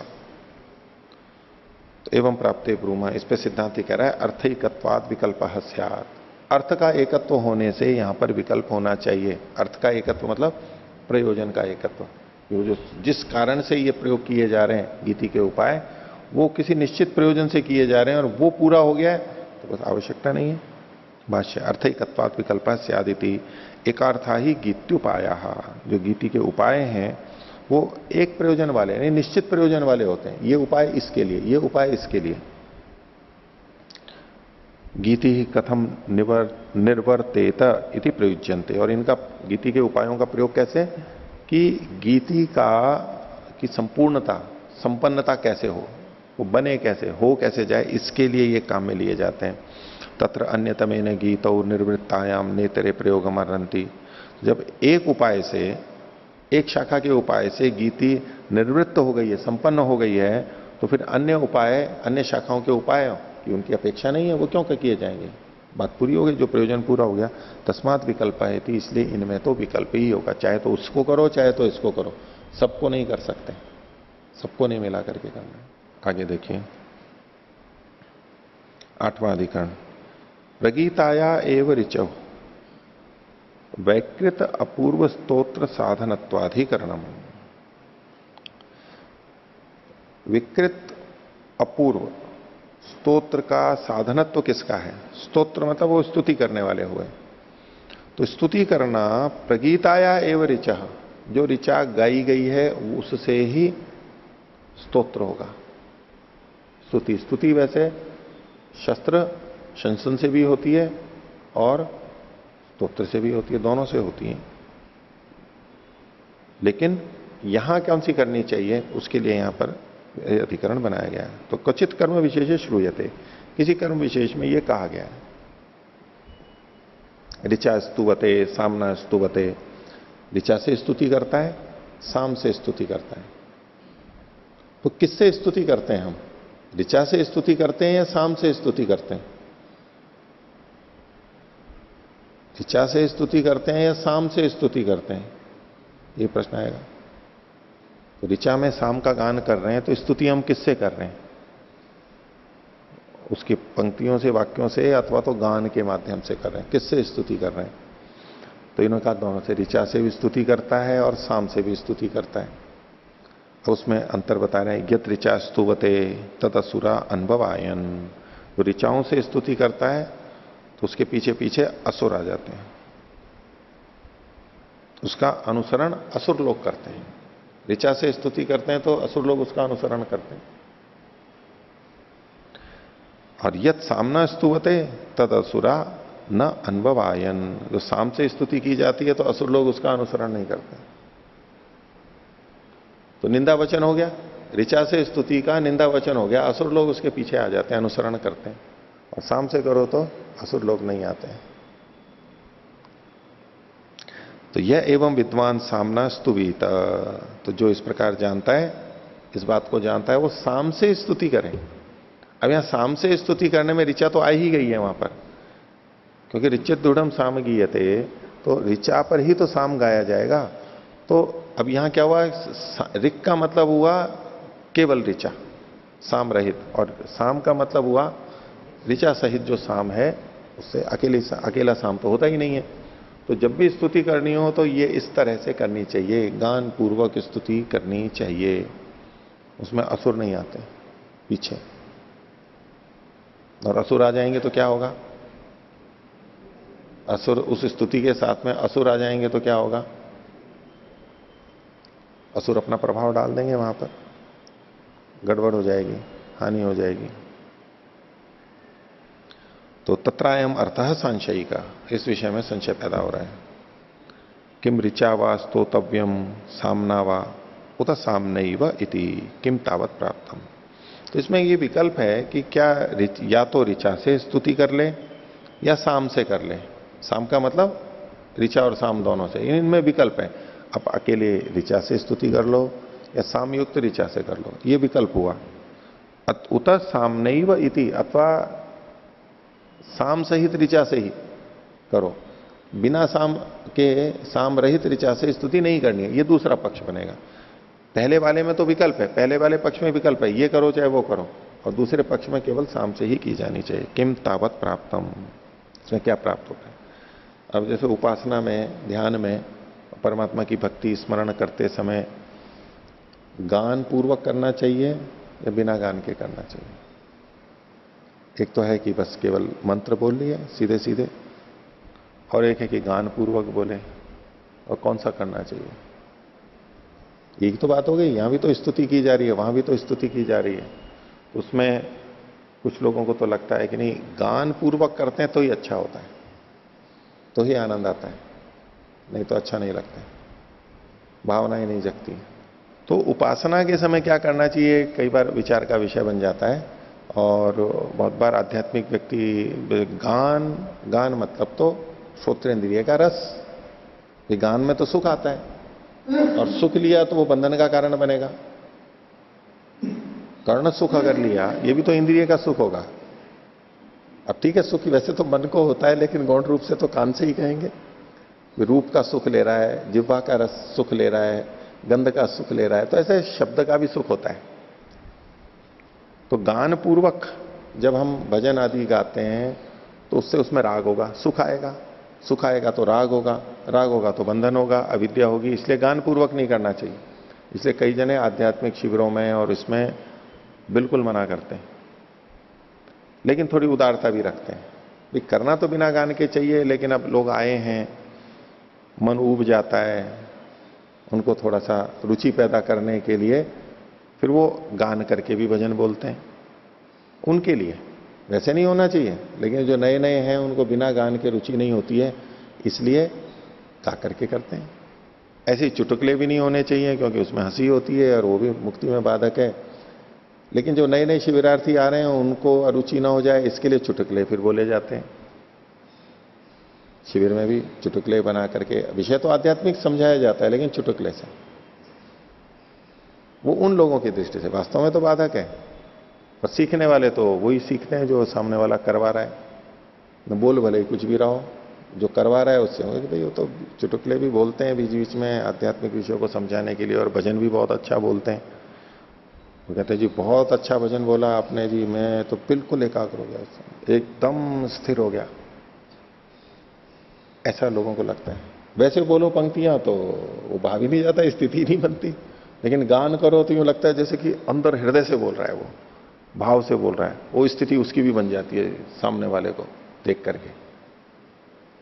तो एवं प्राप्ते ब्रूमा, इस पे सिद्धांत कह रहा है अर्थैकत्वाद विकल्प स्यात्, अर्थ का एकत्व होने से यहां पर विकल्प होना चाहिए। अर्थ का एकत्व मतलब प्रयोजन का एकत्व, जो जिस कारण से ये प्रयोग किए जा रहे हैं गीति के उपाय, वो किसी निश्चित प्रयोजन से किए जा रहे हैं, और वो पूरा हो गया है तो बस आवश्यकता नहीं है। भाष्य अर्थैकत्वाद विकल्प स्यादिति, एकार्था ही गीत्युपाया, जो गीति के उपाय हैं वो एक प्रयोजन वाले नहीं, निश्चित प्रयोजन वाले होते हैं। ये उपाय इसके लिए, ये उपाय इसके लिए। गीति ही कथम निर्वर्तेत इति प्रयुज्यन्ते, और इनका गीति के उपायों का प्रयोग कैसे, कि गीति का की संपूर्णता, संपन्नता कैसे हो, वो बने कैसे, हो कैसे जाए, इसके लिए ये काम में लिए जाते हैं। तत्र अन्यतमेन गीतौ निर्वृत्तायाम नेतरे प्रयोगमर्हन्ति, जब एक उपाय से, एक शाखा के उपाय से गीति निर्वृत्त हो गई है, संपन्न हो गई है, तो फिर अन्य उपाय, अन्य शाखाओं के उपाय की उनकी अपेक्षा नहीं है, वो क्यों किए जाएंगे, बात पूरी हो गई, जो प्रयोजन पूरा हो गया। तस्मात् विकल्प है, इसलिए इनमें तो विकल्प ही होगा, चाहे तो उसको करो चाहे तो इसको करो, सबको नहीं कर सकते, सबको नहीं मिला करके करना। आगे देखिए 8वां अधिकरण, प्रगीताया एव ऋचौ वैकृत अपूर्व स्तोत्र साधनत्वाधिकरणम। विकृत अपूर्व स्तोत्र का साधनत्व किसका है? स्तोत्र मतलब वो स्तुति करने वाले हुए, तो स्तुति करना प्रगीताया एव ऋचा, जो ऋचा गाई गई है उससे ही स्तोत्र होगा। स्तुति स्तुति वैसे शस्त्र शंसन से भी होती है और स्तोत्र से भी होती है, दोनों से होती है। लेकिन यहां कौन सी करनी चाहिए उसके लिए यहां पर अधिकरण बनाया गया है। तो क्वचित कर्म विशेष श्रूयते, किसी कर्म विशेष में यह कहा गया है। ऋचा स्तुवते सामना स्तुवते, ऋचा से स्तुति करता है, साम से स्तुति करता है। तो किससे स्तुति करते हैं हम? ऋचा से स्तुति करते हैं या साम से स्तुति करते हैं? ऋचा से स्तुति करते हैं या साम से स्तुति करते हैं, ये प्रश्न आएगा। तो ऋचा में साम का गान कर रहे हैं तो स्तुति हम किससे कर रहे हैं? उसकी पंक्तियों से, वाक्यों से, अथवा तो गान के माध्यम से कर रहे हैं। किससे स्तुति कर रहे हैं? तो इन्होंने कहा दोनों से, ऋचा से भी स्तुति करता है और साम से भी स्तुति करता है। तो उसमें अंतर बता रहे हैं। यत ऋचा स्तुवते तद असुरा अनुभवायन, तो ऋचाओं से स्तुति करता है तो उसके पीछे पीछे असुर आ जाते हैं, उसका अनुसरण असुर लोग करते हैं। ऋचा से स्तुति करते हैं तो असुर लोग उसका अनुसरण करते हैं। और यत सामना स्तुवते तद असुरा न अनुभवायन, जो साम से स्तुति की जाती है तो असुर लोग उसका अनुसरण नहीं करते। तो निंदा वचन हो गया, ऋचा से स्तुति का निंदा वचन हो गया, असुर लोग उसके पीछे आ जाते हैं, अनुसरण करते हैं। और साम से करो तो असुर लोग नहीं आते हैं। तो यह एवं विद्वान सामना स्तुवीत, तो जो इस प्रकार जानता है, इस बात को जानता है, वो साम से स्तुति करें। अब यहां साम से स्तुति करने में ऋचा तो आ ही गई है वहां पर, क्योंकि ऋचित दृढ़म साम गीयते, तो ऋचा पर ही तो साम गाया जाएगा। तो अब यहां क्या हुआ? ऋक का मतलब हुआ केवल ऋचा, साम रहित, और साम का मतलब हुआ ऋचा सहित जो साम है उससे अकेला साम तो होता ही नहीं है। तो जब भी स्तुति करनी हो तो ये इस तरह से करनी चाहिए, गान पूर्वक स्तुति करनी चाहिए, उसमें असुर नहीं आते पीछे। और असुर आ जाएंगे तो क्या होगा? असुर, उस स्तुति के साथ में असुर आ जाएंगे तो क्या होगा? असुर अपना प्रभाव डाल देंगे वहां पर, गड़बड़ हो जाएगी, हानि हो जाएगी। तो तत्रायम अर्थः संशयी का, इस विषय में संशय पैदा हो रहा है। किम ऋचा वा स्तोतव्यम सामना वा उत सामनैव इति किम तावत प्राप्तम। तो इसमें ये विकल्प है कि क्या या तो ऋचा से स्तुति कर ले या साम से कर ले। साम का मतलब ऋचा और साम दोनों से, इनमें विकल्प है। आप अकेले ऋचा से स्तुति कर लो या साम युक्त ऋचा से कर लो, ये विकल्प हुआ। उत सामनैव इति, अथवा साम सहित ऋचा से ही करो, बिना साम के, साम रहित ऋचा से स्तुति नहीं करनी है, ये दूसरा पक्ष बनेगा। पहले वाले में तो विकल्प है, पहले वाले पक्ष में विकल्प है, ये करो चाहे वो करो, और दूसरे पक्ष में केवल साम से ही की जानी चाहिए। किम तावत प्राप्तम, इसमें क्या प्राप्त होता है? अब जैसे उपासना में, ध्यान में परमात्मा की भक्ति स्मरण करते समय गान पूर्वक करना चाहिए या बिना गान के करना चाहिए? एक तो है कि बस केवल मंत्र बोल लिए सीधे सीधे, और एक है कि गान पूर्वक बोले। और कौन सा करना चाहिए? एक तो बात हो गई, यहां भी तो स्तुति की जा रही है, वहां भी तो स्तुति की जा रही है। उसमें कुछ लोगों को तो लगता है कि नहीं, गान पूर्वक करते हैं तो ही अच्छा होता है, तो ही आनंद आता है, नहीं तो अच्छा नहीं लगता है, भावनाएं नहीं जगती। तो उपासना के समय क्या करना चाहिए, कई बार विचार का विषय बन जाता है। और बहुत बार आध्यात्मिक व्यक्ति गान मतलब तो श्रोत्रेंद्रिय का रस, ये गान में तो सुख आता है, और सुख लिया तो वो बंधन का कारण बनेगा। कर्ण सुख अगर लिया, ये भी तो इंद्रिय का सुख होगा। अब ठीक है, सुख वैसे तो मन को होता है, लेकिन गौण रूप से तो कान से ही कहेंगे। रूप का सुख ले रहा है, जिह्वा का रस सुख ले रहा है, गंध का सुख ले रहा है, तो ऐसे शब्द का भी सुख होता है। तो गान पूर्वक जब हम भजन आदि गाते हैं तो उससे उसमें राग होगा, सुख आएगा, सुख आएगा तो राग होगा, राग होगा तो बंधन होगा, अविद्या होगी। इसलिए गान पूर्वक नहीं करना चाहिए। इसलिए कई जने आध्यात्मिक शिविरों में और इसमें बिल्कुल मना करते हैं, लेकिन थोड़ी उदारता भी रखते हैं। भी करना तो बिना गान के चाहिए, लेकिन अब लोग आए हैं, मन ऊब जाता है, उनको थोड़ा सा रुचि पैदा करने के लिए फिर वो गान करके भी भजन बोलते हैं। उनके लिए वैसे नहीं होना चाहिए, लेकिन जो नए नए हैं उनको बिना गान के रुचि नहीं होती है, इसलिए गा करके करते हैं। ऐसे ही चुटकुले भी नहीं होने चाहिए, क्योंकि उसमें हंसी होती है और वो भी मुक्ति में बाधक है। लेकिन जो नए नए शिविरार्थी आ रहे हैं उनको अरुचि ना हो जाए, इसके लिए चुटकुले फिर बोले जाते हैं। शिविर में भी चुटकुले बना करके, विषय तो आध्यात्मिक समझाया जाता है, लेकिन चुटकुले से, वो उन लोगों की दृष्टि से वास्तव में तो बाधक है। और सीखने वाले तो वही सीखते हैं जो सामने वाला करवा रहा है। न बोल भले ही कुछ भी रहा हो, जो करवा रहा है उससे कि भाई वो तो चुटकुले भी बोलते हैं बीच बीच में आध्यात्मिक विषयों को समझाने के लिए, और भजन भी बहुत अच्छा बोलते हैं। वो कहते हैं जी बहुत अच्छा भजन बोला आपने जी, मैं तो बिल्कुल एकाग्र हो गया, उससे एकदम स्थिर हो गया, ऐसा लोगों को लगता है। वैसे बोलो पंक्तियां तो वो भाव ही नहीं जाता, स्थिति नहीं बनती। लेकिन गान करो तो यूं लगता है जैसे कि अंदर हृदय से बोल रहा है, वो भाव से बोल रहा है, वो स्थिति उसकी भी बन जाती है सामने वाले को देख करके।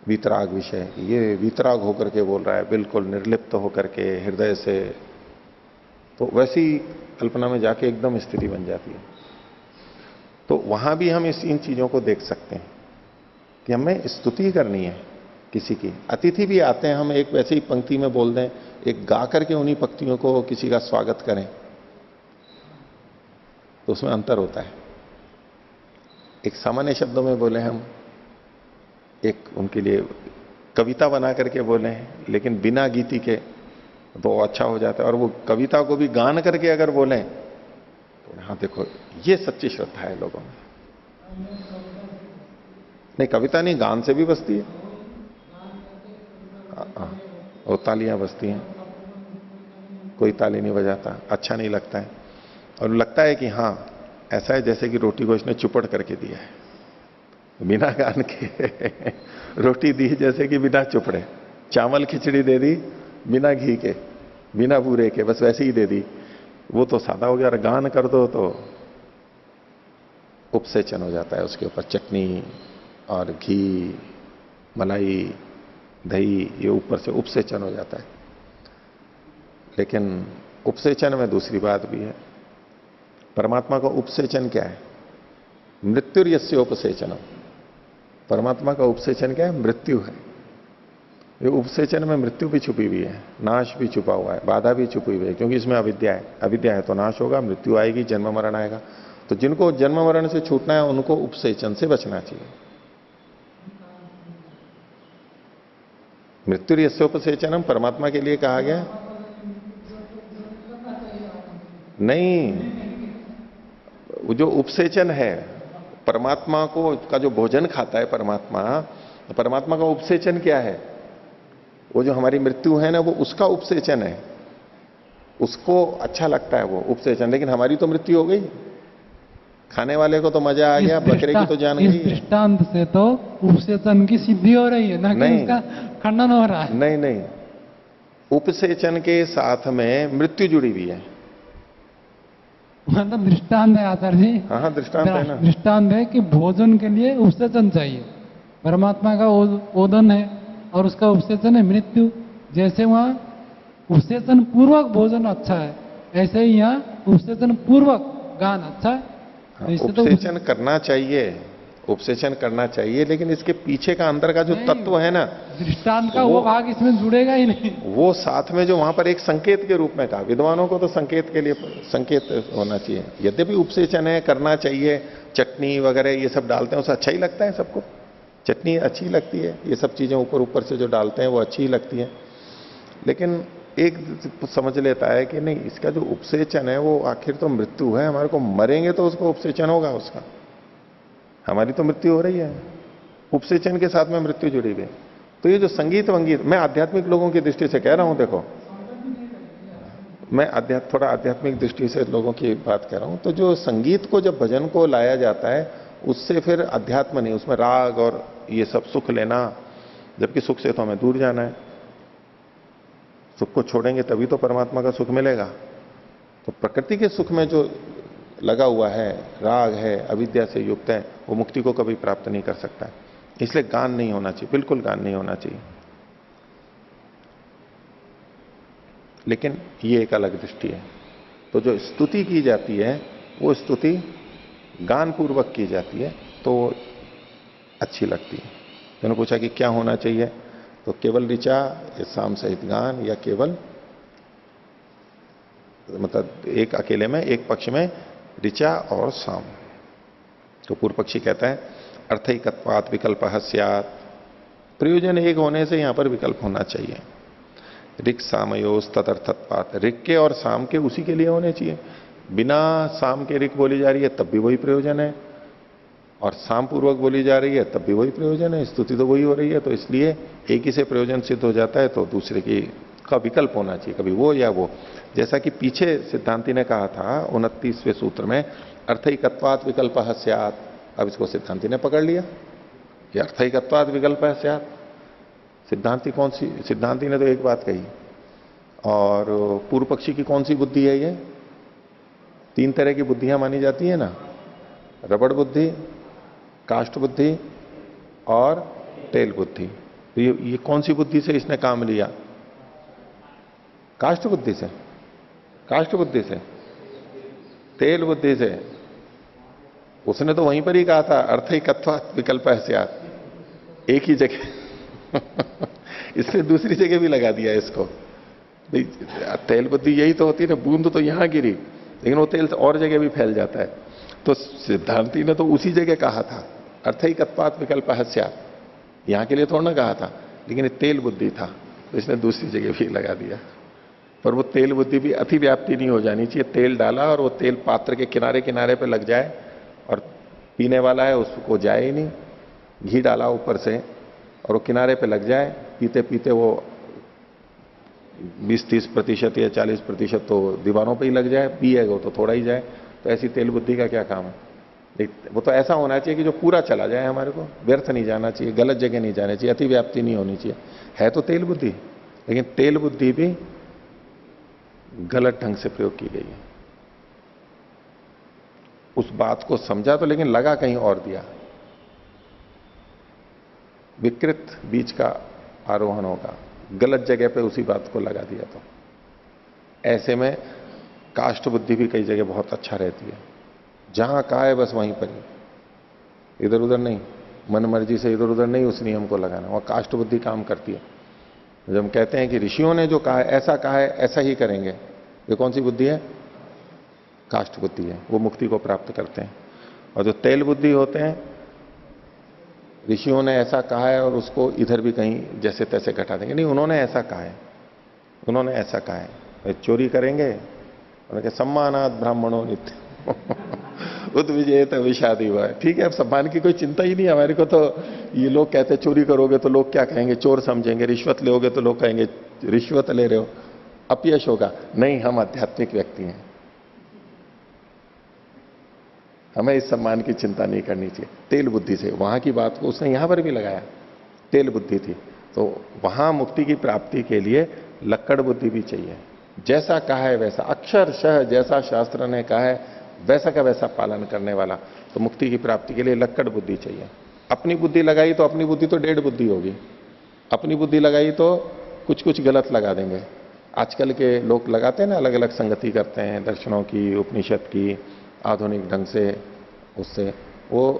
वीतराग विषय, ये वीतराग होकर के बोल रहा है, बिल्कुल निर्लिप्त होकर के हृदय से, तो वैसी कल्पना में जाके एकदम स्थिति बन जाती है। तो वहां भी हम इन चीजों को देख सकते हैं कि हमें स्तुति करनी है किसी की। अतिथि भी आते हैं, हम एक वैसे ही पंक्ति में बोल दें, एक गा करके उन्हीं पंक्तियों को किसी का स्वागत करें, तो उसमें अंतर होता है। एक सामान्य शब्दों में बोले हम, एक उनके लिए कविता बना करके बोले, लेकिन बिना गीति के तो अच्छा हो जाता है। और वो कविता को भी गान करके अगर बोले तो हाँ देखो ये सच्ची श्रद्धा है लोगों में। नहीं, कविता नहीं, गान से भी बसती है, और तालियां बजती हैं, कोई ताली नहीं बजाता, अच्छा नहीं लगता है। और लगता है कि हाँ ऐसा है जैसे कि रोटी को इसने चुपड़ करके दिया है, बिना गान के रोटी दी जैसे कि बिना चुपड़े, चावल खिचड़ी दे दी बिना घी के, बिना बूरे के, बस वैसे ही दे दी, वो तो सादा हो गया। और गान कर दो तो उपसेचन हो जाता है, उसके ऊपर चटनी और घी, मलाई, दही, ये ऊपर से उपसेचन हो जाता है। लेकिन उपसेचन में दूसरी बात भी है। परमात्मा का उपसेचन क्या है? मृत्यु यस्य उपसेचन। परमात्मा का उपसेचन क्या है? मृत्यु है। ये उपसेचन में मृत्यु भी छुपी हुई है, नाश भी छुपा हुआ है, बाधा भी छुपी हुई है, क्योंकि इसमें अविद्या है। अविद्या है तो नाश होगा, मृत्यु आएगी, जन्म मरण आएगा। तो जिनको जन्म मरण से छूटना है उनको उपसेचन से बचना चाहिए। मृत्यु यस्य उपसेचनम परमात्मा के लिए कहा गया नहीं। वो जो उपसेचन है, परमात्मा को का जो भोजन खाता है परमात्मा, परमात्मा का उपसेचन क्या है? वो जो हमारी मृत्यु है ना, वो उसका उपसेचन है, उसको अच्छा लगता है वो उपसेचन। लेकिन हमारी तो मृत्यु हो गई, खाने वाले को तो मजा आ गया, बकरे की तो जान गई। इस दृष्टांत से तो उपसेचन की सिद्धि हो रही है, ना कि उसका खंडन हो रहा है। नहीं नहीं, उपसेचन के साथ में मृत्यु जुड़ी हुई है। मतलब दृष्टांत है आचार्य जी। हाँ हाँ, दृष्टांत है ना। दृष्टांत है कि भोजन के लिए उपसेचन चाहिए, परमात्मा का ओदन है और उसका उपसेचन है मृत्यु। जैसे वहां उपसेचन पूर्वक भोजन अच्छा है, ऐसे ही यहाँ उपसेचन पूर्वक गान अच्छा है। हाँ, उपसेचन करना चाहिए, उपसेचन करना चाहिए, लेकिन इसके पीछे का अंदर का जो तत्व है ना, दृष्टांत का वो भाग इसमें जुड़ेगा ही नहीं। वो साथ में जो वहां पर एक संकेत के रूप में कहा, विद्वानों को तो संकेत के लिए संकेत होना चाहिए। यद्यपि उपसेचन है, करना चाहिए, चटनी वगैरह ये सब डालते हैं, उसे अच्छा ही लगता है सबको, चटनी अच्छी लगती है, ये सब चीजें ऊपर ऊपर से जो डालते हैं वो अच्छी ही लगती है। लेकिन एक समझ लेता है कि नहीं, इसका जो उपसेचन है वो आखिर तो मृत्यु है, हमारे को मरेंगे तो उसको उपसेचन होगा उसका, हमारी तो मृत्यु हो रही है, उपसेचन के साथ में मृत्यु जुड़ी हुई। तो ये जो संगीत वंगीत, मैं आध्यात्मिक लोगों की दृष्टि से कह रहा हूं, देखो मैं थोड़ा आध्यात्मिक दृष्टि से लोगों की बात कह रहा हूं। तो जो संगीत को, जब भजन को लाया जाता है उससे फिर अध्यात्म नहीं, उसमें राग और ये सब सुख लेना, जबकि सुख से तो हमें दूर जाना है। सुख को छोड़ेंगे तभी तो परमात्मा का सुख मिलेगा। तो प्रकृति के सुख में जो लगा हुआ है, राग है, अविद्या से युक्त है, वो मुक्ति को कभी प्राप्त नहीं कर सकता है। इसलिए गान नहीं होना चाहिए, बिल्कुल गान नहीं होना चाहिए। लेकिन ये एक अलग दृष्टि है। तो जो स्तुति की जाती है वो स्तुति गान पूर्वक की जाती है तो अच्छी लगती है। उन्होंने पूछा कि क्या होना चाहिए, तो केवल ऋचा या साम सहित गान, या केवल मतलब एक अकेले में, एक पक्ष में ऋचा और साम। तो पूर्व पक्षी कहता है अर्थैकत्वात् विकल्प स्यात्, प्रयोजन एक होने से यहां पर विकल्प होना चाहिए। ऋक् सामयोस तदर्थत्वात्, ऋक् के और साम के उसी के लिए होने चाहिए। बिना साम के ऋक् बोली जा रही है तब भी वही प्रयोजन है, और साम पूर्वक बोली जा रही है तब भी वही प्रयोजन है, स्तुति तो वही हो रही है। तो इसलिए एक ही से प्रयोजन सिद्ध हो जाता है तो दूसरे की का विकल्प होना चाहिए, कभी वो या वो। जैसा कि पीछे सिद्धांति ने कहा था 29वें सूत्र में अर्थैकत्वात् विकल्प स्यात्, अब इसको सिद्धांति ने पकड़ लिया कि अर्थैकत्वात् विकल्प स्यात्। सिद्धांति कौन सी, सिद्धांति ने तो एक बात कही, और पूर्व पक्षी की कौन सी बुद्धि है ये? तीन तरह की बुद्धियां मानी जाती है ना, रबड़ बुद्धि, काष्ठ बुद्धि और तेल बुद्धि। तो ये कौन सी बुद्धि से इसने काम लिया? काष्ठ बुद्धि से, काष्ठ बुद्धि से, तेल बुद्धि से। उसने तो वहीं पर ही कहा था अर्थैकत्वात् विकल्प स्यात्, एक ही जगह इसने दूसरी जगह भी लगा दिया इसको। तेल बुद्धि यही तो होती है ना, बूंद तो यहां गिरी लेकिन वो तेल और जगह भी फैल जाता है। तो सिद्धांति ने तो उसी जगह कहा था अर्थैकत्वात् विकल्प स्यात्, यहां के लिए थोड़ा ना कहा था, लेकिन ये तेल बुद्धि था तो इसने दूसरी जगह भी लगा दिया। पर वो तेल बुद्धि भी अतिव्याप्ति नहीं हो जानी चाहिए। तेल डाला और वो तेल पात्र के किनारे किनारे पे लग जाए और पीने वाला है उसको जाए ही नहीं। घी डाला ऊपर से और वो किनारे पे लग जाए, पीते पीते वो 20-30% या 40% तो दीवारों पे ही लग जाए, पिएगा तो थोड़ा ही जाए। तो ऐसी तेल बुद्धि का क्या काम है? वो तो ऐसा होना चाहिए कि जो पूरा चला जाए, हमारे को व्यर्थ नहीं जाना चाहिए, गलत जगह नहीं जाना चाहिए, अतिव्याप्ति नहीं होनी चाहिए। है तो तेल बुद्धि, लेकिन तेल बुद्धि भी गलत ढंग से प्रयोग की गई है। उस बात को समझा तो, लेकिन लगा कहीं और दिया। विकृत बीज का आरोहण होगा, गलत जगह पे उसी बात को लगा दिया। तो ऐसे में काष्ठ बुद्धि भी कई जगह बहुत अच्छा रहती है, जहां कहा है बस वहीं पर ही, इधर उधर नहीं, मन मर्जी से इधर उधर नहीं उस नियम को लगाना। वह काष्ठ बुद्धि काम करती है। जब हम कहते हैं कि ऋषियों ने जो कहा है ऐसा ही करेंगे, ये कौन सी बुद्धि है? काष्ठ बुद्धि है, वो मुक्ति को प्राप्त करते हैं। और जो तेल बुद्धि होते हैं, ऋषियों ने ऐसा कहा है और उसको इधर भी कहीं जैसे तैसे घटा देंगे, नहीं उन्होंने ऐसा कहा है, उन्होंने ऐसा कहा है। चोरी करेंगे, उन्होंने कहा सम्मानात् ब्राह्मणों नित्य उद्विजेत विषादी हुआ है। ठीक है, अब सम्मान की कोई चिंता ही नहीं हमारे को। तो ये लोग कहते हैं चोरी करोगे तो लोग क्या कहेंगे? चोर समझेंगे। रिश्वत लोगे तो लोग कहेंगे रिश्वत ले रहे हो, अपयश होगा। नहीं, हम आध्यात्मिक व्यक्ति हैं, हमें इस सम्मान की चिंता नहीं करनी चाहिए। तेल बुद्धि से वहां की बात को उसने यहां पर भी लगाया, तेल बुद्धि थी। तो वहां मुक्ति की प्राप्ति के लिए लक्कड़ बुद्धि भी चाहिए। जैसा कहा है वैसा, अक्षरशः जैसा शास्त्र ने कहा है वैसा का वैसा पालन करने वाला। तो मुक्ति की प्राप्ति के लिए लक्कड़ बुद्धि चाहिए। अपनी बुद्धि लगाई तो अपनी बुद्धि तो डेढ़ बुद्धि होगी, अपनी बुद्धि लगाई तो कुछ कुछ गलत लगा देंगे। आजकल के लोग लगाते हैं ना, अलग अलग संगति करते हैं दर्शनों की, उपनिषद की, आधुनिक ढंग से, उससे वो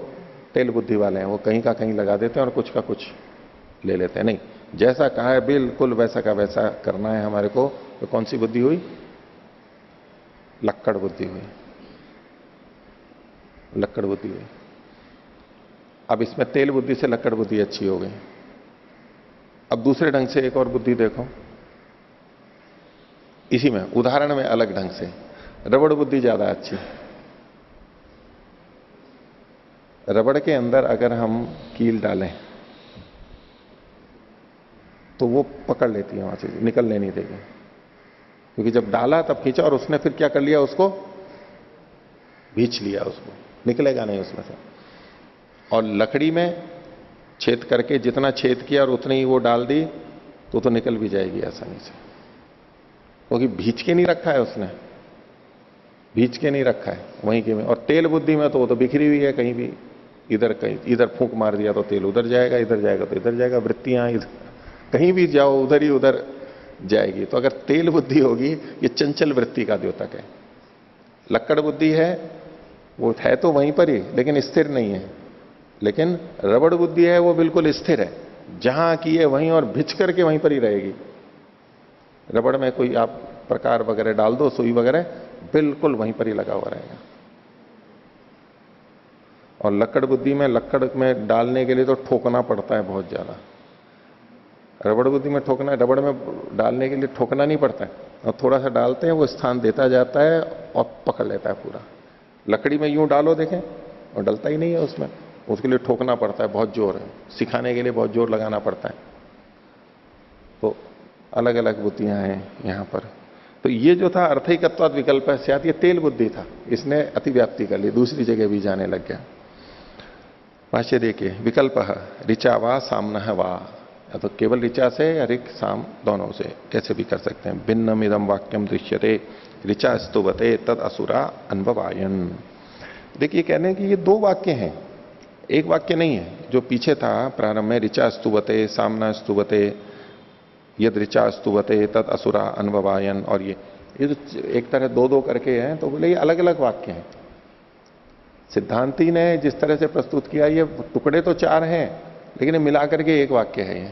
तेल बुद्धि वाले हैं। वो कहीं का कहीं लगा देते हैं और कुछ का कुछ ले लेते हैं। नहीं, जैसा कहा है बिल्कुल वैसा का वैसा करना है हमारे को। तो कौन सी बुद्धि हुई? लक्कड़ बुद्धि हुई, लक्कड़ बुद्धि हुई। अब इसमें तेल बुद्धि से लक्कड़ बुद्धि अच्छी हो गई। अब दूसरे ढंग से एक और बुद्धि देखो, इसी में उदाहरण में अलग ढंग से रबड़ बुद्धि ज्यादा अच्छी। रबड़ के अंदर अगर हम कील डालें तो वो पकड़ लेती है, वहां से निकलने नहीं देगी, क्योंकि जब डाला तब खींचा और उसने फिर क्या कर लिया, उसको भींच लिया, उसको निकलेगा नहीं उसमें से। और लकड़ी में छेद करके जितना छेद किया और उतनी ही वो डाल दी तो निकल भी जाएगी आसानी से, क्योंकि भींच के नहीं रखा है उसने, भींच के नहीं रखा है वहीं के में। और तेल बुद्धि में तो वो तो बिखरी हुई है, कहीं भी इधर कहीं इधर फूंक मार दिया तो तेल उधर जाएगा, इधर जाएगा तो इधर जाएगा, वृत्तियां इधर कहीं भी जाओ उधर ही उधर जाएगी। तो अगर तेल बुद्धि होगी, ये चंचल वृत्ति का द्योतक है। लक्कड़ बुद्धि है, वो है तो वहीं पर ही लेकिन स्थिर नहीं है। लेकिन रबड़ बुद्धि है, वो बिल्कुल स्थिर है, जहां की है वहीं और भिज करके वहीं पर ही रहेगी। रबड़ में कोई आप प्रकार वगैरह डाल दो, सुई वगैरह, बिल्कुल वहीं पर ही लगा हुआ रहेगा। और लक्कड़ बुद्धि में, लक्कड़ में डालने के लिए तो ठोकना पड़ता है बहुत ज्यादा। रबड़ बुद्धि में ठोकना, रबड़ में डालने के लिए ठोकना नहीं पड़ता है, और थोड़ा सा डालते हैं वो स्थान देता जाता है और पकड़ लेता है पूरा। लकड़ी में यूं डालो देखें और डलता ही नहीं है उसमें, उसके लिए ठोकना पड़ता है, बहुत जोर है, सिखाने के लिए बहुत जोर लगाना पड़ता है। तो अलग अलग बुद्धियां हैं यहां पर। तो ये जो था अर्थैकत्वाद विकल्प है, ये तेल बुद्धि था, इसने अतिव्याप्ति कर ली, दूसरी जगह भी जाने लग गया। भाष्य देखिए, विकल्प ऋचा वा सामना वा, या तो केवल ऋचा से या ऋक साम दोनों से, ऐसे भी कर सकते हैं। भिन्नम इदम वाक्यम दृश्यते ऋचा स्तुवते तद असुरा अनुभवायन। देखिए कह रहे हैं कि ये दो वाक्य हैं, एक वाक्य नहीं है। जो पीछे था प्रारंभ में, ऋचा स्तुवते सामना स्तुवते यद ऋचा स्तुवते तद असुरा अनुभवायन, और ये तो एक तरह दो दो करके हैं, तो बोले ये अलग अलग वाक्य हैं। सिद्धांती ने जिस तरह से प्रस्तुत किया, ये टुकड़े तो चार हैं लेकिन मिला करके एक वाक्य है, ये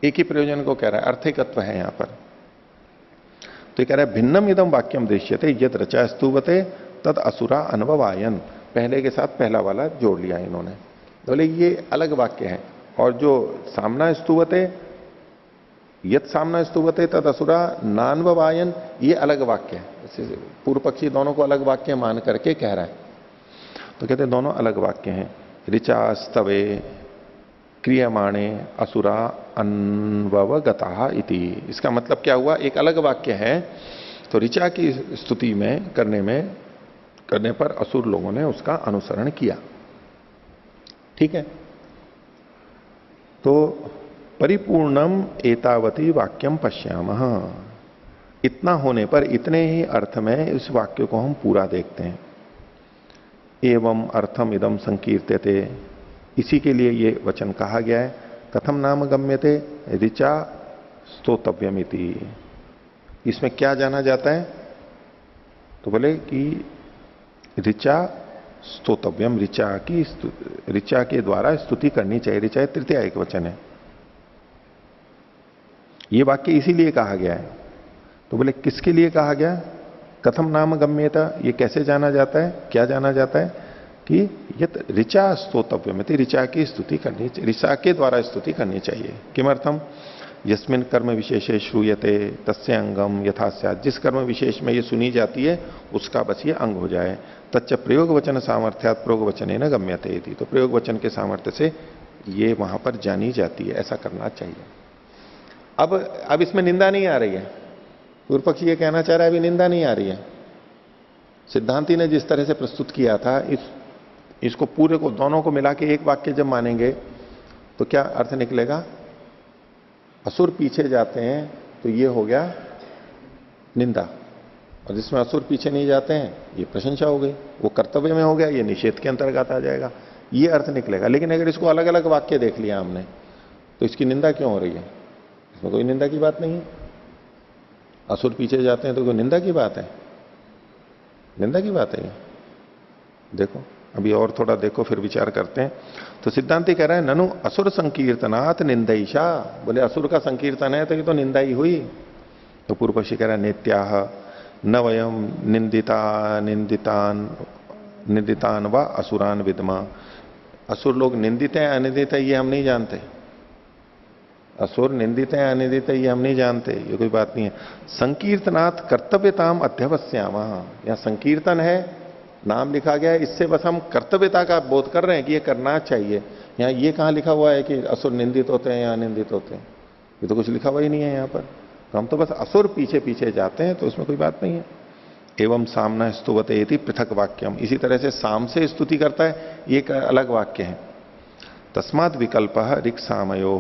एक ही प्रयोजन को कह रहा है, अर्थैकत्व है यहां पर। तो ये कह रहा है भिन्नम इदम वाक्यम दृश्यते यद ऋचा स्तुवते तद असुरा अनुभवायन, पहले के साथ पहला वाला जोड़ लिया इन्होंने, बोले ये अलग वाक्य है। और जो सामना स्तुवते, यद सामना स्तुवते तद असुरा नान्ववायन, ये अलग वाक्य है। पूर्व पक्षी दोनों को अलग वाक्य मान करके कह रहा है। तो कहते हैं दोनों अलग वाक्य हैं। ऋचा स्तवे क्रियमाणे असुरा अन्ववगता इति, इसका मतलब क्या हुआ, एक अलग वाक्य है। तो ऋचा की स्तुति में करने पर असुर लोगों ने उसका अनुसरण किया। ठीक है, तो परिपूर्णम एतावती वाक्यम पश्यामः, इतना होने पर, इतने ही अर्थ में इस वाक्य को हम पूरा देखते हैं। एवं अर्थम इदम संकीर्त्यते, इसी के लिए ये वचन कहा गया है। कथम नाम गम्यते ऋचा स्तोतव्यमिति, इसमें क्या जाना जाता है, तो बोले कि ऋचा स्तोतव्यम, ऋचा के द्वारा स्तुति करनी चाहिए। ऋचा तृतीया एक वचन है, ये वाक्य इसीलिए कहा गया है। तो बोले किसके लिए कहा गया, कथम नाम गम्यता, ये कैसे जाना जाता है, क्या जाना जाता है कि यत ऋचा स्तोतव्यम, ऋचा की स्तुति करनी चाहिए, ऋचा के द्वारा स्तुति करनी चाहिए। किमर्थम, यस्मिन कर्म विशेषे श्रूयते तस्य अंगम यथा स्यात्, जिस कर्म विशेष में ये सुनी जाती है उसका बस ये अंग हो जाए। तच्च प्रयोग वचन सामर्थ्यात् प्रयोग वचने न गम्यते इति, तो प्रयोग वचन के सामर्थ्य से ये वहां पर जानी जाती है, ऐसा करना चाहिए। अब इसमें निंदा नहीं आ रही है, पूर्व पक्षी ये कहना चाह रहा है अभी निंदा नहीं आ रही है। सिद्धांती ने जिस तरह से प्रस्तुत किया था, इसको पूरे को, दोनों को मिला के एक वाक्य जब मानेंगे तो क्या अर्थ निकलेगा, असुर पीछे जाते हैं तो ये हो गया निंदा, और जिसमें असुर पीछे नहीं जाते हैं ये प्रशंसा हो गई, वो कर्तव्य में हो गया, ये निषेध के अंतर्गत आ जाएगा, ये अर्थ निकलेगा। लेकिन अगर इसको अलग अलग वाक्य देख लिया हमने तो इसकी निंदा क्यों हो रही है, इसमें कोई निंदा की बात नहीं है। असुर पीछे जाते हैं तो कोई निंदा की बात है, निंदा की बात है ये। देखो अभी और थोड़ा देखो फिर विचार करते हैं। तो सिद्धांति कह रहा है ननु असुर संकीर्तनात् निंदैषा, बोले असुर का संकीर्तन है तो ये तो निंदा ही हुई। तो पूर्व पक्षी कह रहा है नित्याह न वयम निंदितान व असुरान विद्मा, असुर लोग निंदित हैं अनिंदित है ये हम नहीं जानते, असुर निंदित है अनिंदित है ये हम नहीं जानते, ये कोई बात नहीं है। संकीर्तनात् कर्तव्यताम अध्यवस्याम, यहां संकीर्तन है, नाम लिखा गया है, इससे बस हम कर्तव्यता का बोध कर रहे हैं कि ये करना चाहिए। यहां ये कहां लिखा हुआ है कि असुर निंदित होते हैं या अनिंदित होते हैं, ये तो कुछ लिखा हुआ ही नहीं है यहां पर। तो हम तो बस असुर पीछे पीछे जाते हैं, तो उसमें कोई बात नहीं है। एवं सामना स्तुवते इति पृथक वाक्यम, इसी तरह से साम से स्तुति करता है, ये एक अलग वाक्य है। तस्मात् विकल्प ऋक् सामयो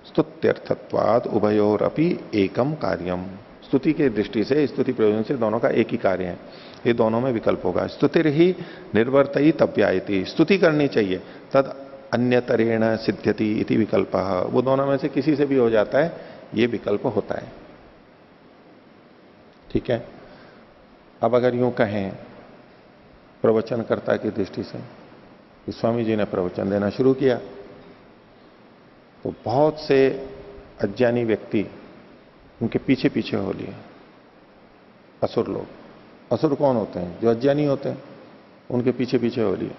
स्तुत्यर्थत्वाद उभयोरपि एकम कार्यम। स्तुति की दृष्टि से, स्तुति प्रयोजन से दोनों का एक ही कार्य है, ये दोनों में विकल्प होगा। स्तुतिर ही निर्वर्तई तव्यायति, स्तुति करनी चाहिए, तद अन्यतरेण सिद्ध्यति इति विकल्प, वो दोनों में से किसी से भी हो जाता है, ये विकल्प होता है। ठीक है। अब अगर यूं कहें प्रवचनकर्ता की दृष्टि से, स्वामी जी ने प्रवचन देना शुरू किया तो बहुत से अज्ञानी व्यक्ति उनके पीछे पीछे हो लिए, असुर लोग। असुर कौन होते हैं? जो अज्ञानी होते हैं, उनके पीछे पीछे हो लिए।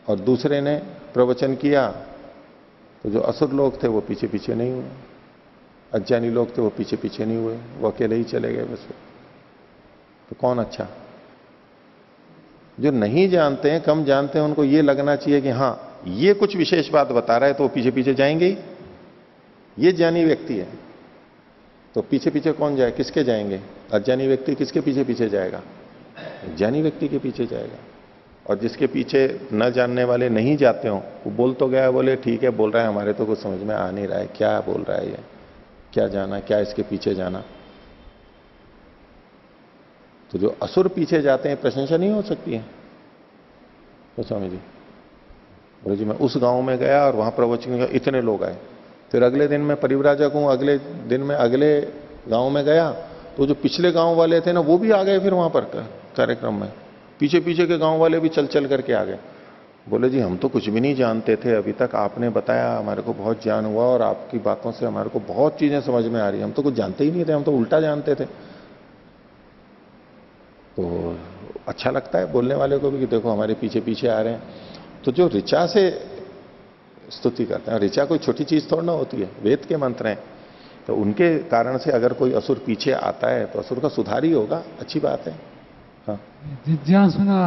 और दूसरे ने प्रवचन किया तो जो असुर लोग थे वो पीछे पीछे नहीं हुए, अज्ञानी लोग थे वो पीछे पीछे नहीं हुए, वो अकेले ही चले गए बस। तो कौन अच्छा? जो नहीं जानते हैं, कम जानते हैं, उनको ये लगना चाहिए कि हां ये कुछ विशेष बात बता रहा है, तो वो पीछे पीछे जाएंगे ही। ये ज्ञानी व्यक्ति है तो पीछे पीछे कौन जाए? किसके जाएंगे? अज्ञानी व्यक्ति किसके पीछे पीछे जाएगा? ज्ञानी व्यक्ति के पीछे जाएगा। और जिसके पीछे न जानने वाले नहीं जाते हो, वो बोल तो गया, बोले ठीक है बोल रहा है, हमारे तो कुछ समझ में आ नहीं रहा है, क्या बोल रहा है ये, क्या जाना, क्या इसके पीछे जाना। तो जो असुर पीछे जाते हैं, प्रशंसा नहीं हो सकती है। तो स्वामी जी बोले जी मैं उस गांव में गया और वहां प्रवचन किया, इतने लोग आए। फिर अगले दिन मैं परिव्राजक हूं, अगले दिन में अगले गांव में गया तो जो पिछले गांव वाले थे ना, वो भी आ गए फिर वहां पर कार्यक्रम में। पीछे पीछे के गांव वाले भी चल चल करके आ गए। बोले जी हम तो कुछ भी नहीं जानते थे अभी तक, आपने बताया हमारे को बहुत ज्ञान हुआ और आपकी बातों से हमारे को बहुत चीजें समझ में आ रही है, हम तो कुछ जानते ही नहीं थे, हम तो उल्टा जानते थे। तो अच्छा लगता है बोलने वाले को भी कि देखो हमारे पीछे पीछे आ रहे हैं। तो जो ऋचा से स्तुति करते हैं, ऋचा कोई छोटी चीज थोड़ा ना होती है, वेद के मंत्र हैं, तो उनके कारण से अगर कोई असुर पीछे आता है तो असुर का सुधार ही होगा, अच्छी बात है। हाँ जिज्ञासुना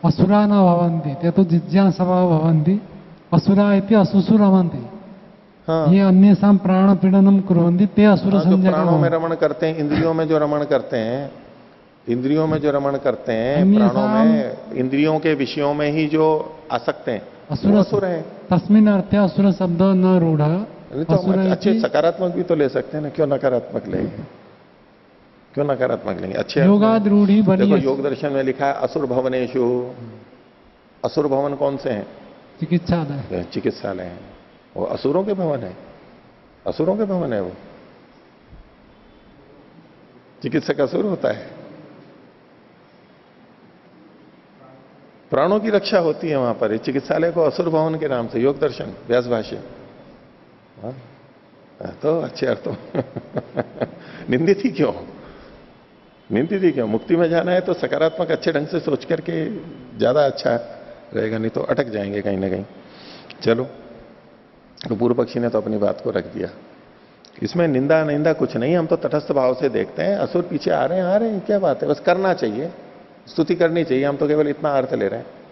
असुरा न भवन्ति, ते तो जिज्ञासा भवन्ति, असुरा इति असुसु रमन्ति। हाँ, ये अन्येषां प्राण पीड़नम कुर्वन्ति ते असुर जो संज्ञा। प्राणों में रमण करते हैं, इंद्रियों में जो रमण करते हैं, इंद्रियों में जो रमण करते हैं, प्राणों में, इंद्रियों के विषयों में ही जो आसक्त हैं, असुर हैं। तस्मिन् अर्थे असुर शब्द न रूढ़। तो हम अच्छे सकारात्मक भी तो ले सकते हैं ना, क्यों नकारात्मक लेंगे? क्यों नकारात्मक लेंगे? अच्छे योगाद रूढ़ी बनी। देखो योग दर्शन में लिखा है असुर भवनेषु। असुर भवन कौन से हैं? चिकित्सालय। चिकित्सालय है, वो असुरों के भवन है, असुरों के भवन है वो। चिकित्सक असुर होता है, प्राणों की रक्षा होती है वहां पर। चिकित्सालय को असुर भवन के नाम से, योग दर्शन व्यास भाष्य। तो अच्छे अर्थों निंदित ही क्यों? निंदित ही क्यों? मुक्ति में जाना है तो सकारात्मक अच्छे ढंग से सोच करके ज्यादा अच्छा रहेगा, नहीं तो अटक जाएंगे कहीं ना कहीं। चलो, तो पूर्व पक्षी ने तो अपनी बात को रख दिया। इसमें निंदा निंदा कुछ नहीं, हम तो तटस्थ भाव से देखते हैं। असुर पीछे आ रहे हैं, क्या बात है, बस करना चाहिए, स्तुति करनी चाहिए, हम तो केवल इतना अर्थ ले रहे हैं।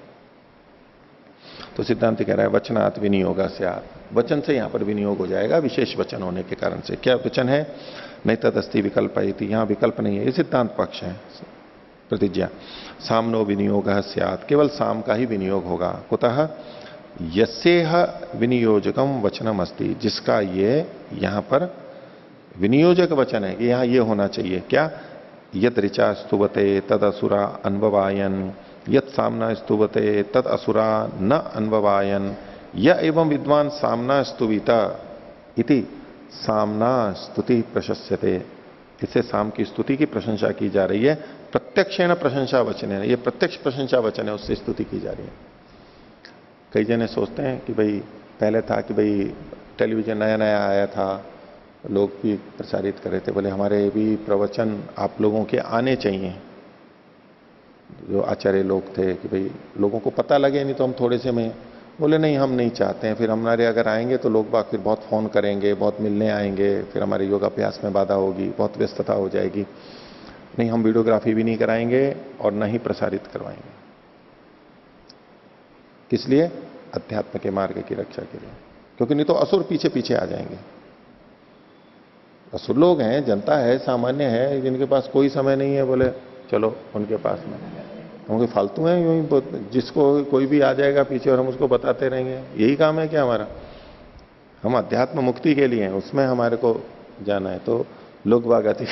तो सिद्धांत कह रहा है वचनात् विनियोग स्यात्, वचन से यहां पर विनियोग हो जाएगा, विशेष वचन होने के कारण से। क्या वचन है? नहीं तदस्ति विकल्प, यहां विकल्प नहीं है, ये सिद्धांत पक्ष है, प्रतिज्ञा। सामनो विनियोग स्यात्, केवल साम का ही विनियोग होगा। कुतः? यस्येह विनियोजकम वचनम अस्ति, जिसका ये यहां पर विनियोजक वचन है कि यहां ये होना चाहिए। क्या? यद ऋचा स्तुवते तद असुरा अन्ववायन, यद सामना स्तुवते तद असुरा न अन्ववायन, य एवं विद्वान सामना स्तुविता इति सामना स्तुति प्रशस्यते। इससे साम की स्तुति की प्रशंसा की जा रही है। प्रत्यक्षेण प्रशंसा वचन है, ये प्रत्यक्ष प्रशंसा वचन है, उससे स्तुति की जा रही है। कई जने सोचते हैं कि भाई पहले था कि भाई टेलीविजन नया नया आया था, लोग भी प्रसारित कर रहे थे, बोले हमारे भी प्रवचन आप लोगों के आने चाहिए, जो आचार्य लोग थे, कि भाई लोगों को पता लगे, नहीं तो हम थोड़े से में। बोले नहीं, हम नहीं चाहते हैं, फिर हमारे अगर आएंगे तो लोग बाग फिर बहुत फोन करेंगे, बहुत मिलने आएंगे, फिर हमारे योगाभ्यास में बाधा होगी, बहुत व्यस्तता हो जाएगी। नहीं, हम वीडियोग्राफी भी नहीं कराएंगे और न ही प्रसारित करवाएंगे। किस लिए? अध्यात्म के मार्ग की रक्षा के लिए, क्योंकि नहीं तो असुर पीछे पीछे आ जाएंगे। असुर लोग हैं, जनता है, सामान्य है, जिनके पास कोई समय नहीं है, बोले चलो उनके पास में, हम कोई फालतू हैं यूं ही जिसको कोई भी आ जाएगा पीछे और हम उसको बताते रहेंगे? यही काम है क्या हमारा? हम अध्यात्म मुक्ति के लिए हैं, उसमें हमारे को जाना है। तो लोक वागति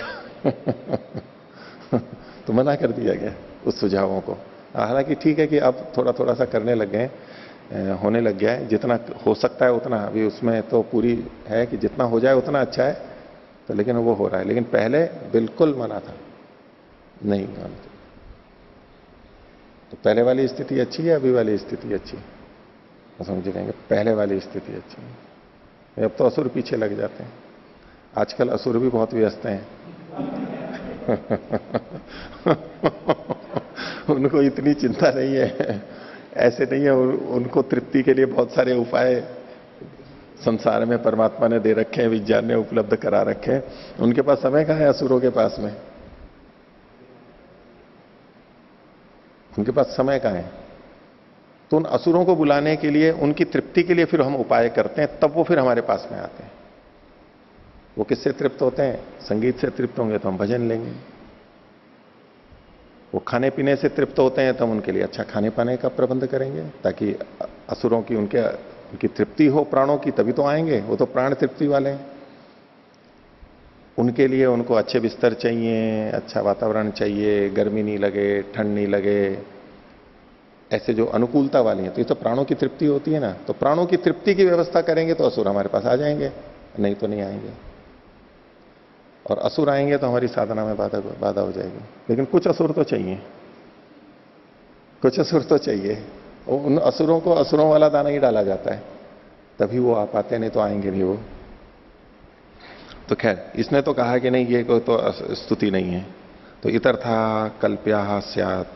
तो मना कर दिया गया उस सुझावों को। हालांकि ठीक है कि अब थोड़ा थोड़ा सा करने लग गए, होने लग गया है, जितना हो सकता है उतना। अभी उसमें तो पूरी है कि जितना हो जाए उतना अच्छा है, तो लेकिन वो हो रहा है। लेकिन पहले बिल्कुल मना था, नहीं मानते। तो पहले वाली स्थिति अच्छी है, अभी वाली स्थिति अच्छी है? तो समझे कहेंगे पहले वाली स्थिति अच्छी है। अब तो असुर पीछे लग जाते हैं। आजकल असुर भी बहुत व्यस्त हैं उनको इतनी चिंता नहीं है, ऐसे नहीं है। उनको तृप्ति के लिए बहुत सारे उपाय संसार में परमात्मा ने दे रखे हैं, विज्ञान ने उपलब्ध करा रखे हैं। उनके पास समय कहां है असुरों के पास में? उनके पास समय कहां है? तो उन असुरों को बुलाने के लिए, उनकी तृप्ति के लिए फिर हम उपाय करते हैं, तब वो फिर हमारे पास में आते हैं। वो किससे तृप्त होते हैं? संगीत से तृप्त होंगे तो हम भजन लेंगे। वो खाने पीने से तृप्त होते हैं तो हम उनके लिए अच्छा खाने पाने का प्रबंध करेंगे, ताकि असुरों की उनकी तृप्ति हो प्राणों की, तभी तो आएंगे। वो तो प्राण तृप्ति वाले हैं। उनके लिए उनको अच्छे बिस्तर चाहिए, अच्छा वातावरण चाहिए, गर्मी नहीं लगे, ठंड नहीं लगे, ऐसे जो अनुकूलता वाली है। तो ये तो प्राणों की तृप्ति होती है ना। तो प्राणों की तृप्ति की व्यवस्था करेंगे तो असुर हमारे पास आ जाएंगे, नहीं तो नहीं आएंगे। और असुर आएंगे तो हमारी साधना में बाधा हो जाएगी। लेकिन कुछ असुर तो चाहिए, कुछ असुर तो चाहिए। उन असुरों को असुरों वाला दाना ही डाला जाता है, तभी वो आ पाते, नहीं तो आएंगे नहीं वो। तो खैर, इसने तो कहा कि नहीं ये कोई तो स्तुति नहीं है। तो इतर था कल्प्या स्यात्।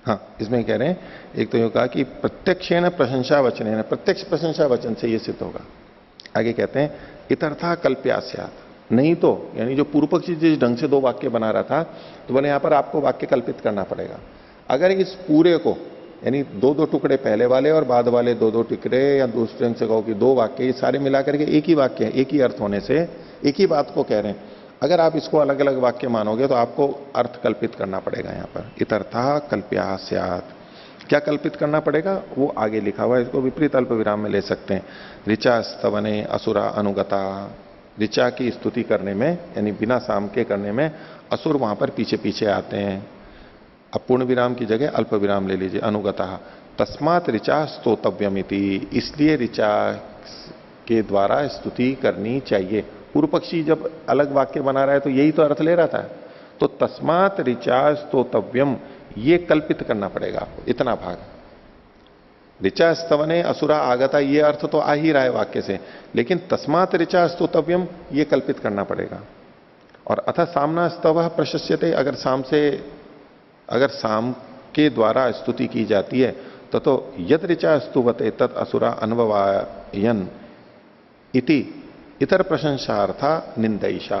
हाँ, इसमें कह रहे हैं, एक तो ये कहा कि प्रत्यक्षेण प्रशंसा वचन है, प्रत्यक्ष प्रशंसा वचन से ये सिद्ध होगा। आगे कहते हैं इतर था कल्प्या स्यात्। नहीं तो, यानी जो पूर्व पक्षी जिस ढंग से दो वाक्य बना रहा था, तो बोले यहां पर आपको वाक्य कल्पित करना पड़ेगा। अगर इस पूरे को, यानी दो दो टुकड़े पहले वाले और बाद वाले दो दो टुकड़े, या दूसरे ढंग से कहो कि दो वाक्य, ये सारे मिलाकर के एक ही वाक्य है, एक ही अर्थ होने से एक ही बात को कह रहे हैं। अगर आप इसको अलग अलग वाक्य मानोगे तो आपको अर्थ कल्पित करना पड़ेगा। यहां पर इतर्था कल्प्या स्यात्, क्या कल्पित करना पड़ेगा वो आगे लिखा हुआ है। इसको विपरीत अल्प विराम में ले सकते हैं। ऋचा स्तवने असुरा अनुगता। ऋचा की स्तुति करने में, यानी बिना साम के करने में, असुर वहां पर पीछे पीछे आते हैं। अब पूर्ण विराम की जगह अल्प विराम ले लीजिए। अनुगता तस्मात् ऋचा स्तोतव्यमिति, इसलिए ऋचा के द्वारा स्तुति करनी चाहिए। पूर्व पक्षी जब अलग वाक्य बना रहा है तो यही तो अर्थ ले रहा था। तो तस्मात् ऋचा स्तोतव्यम, ये कल्पित करना पड़ेगा आपको, इतना भाग। ऋचा स्तवने असुरा आगता, ये अर्थ तो आ ही रहा है वाक्य से, लेकिन तस्मात् ऋचा स्तोतव्यम ये कल्पित करना पड़ेगा। और अथ सामना स्तव प्रशस्यते, अगर साम के द्वारा स्तुति की जाती है तो यद ऋचा स्तुवते तत् असुरा अनववायन इति इतर प्रशंसार्था निंदैषा।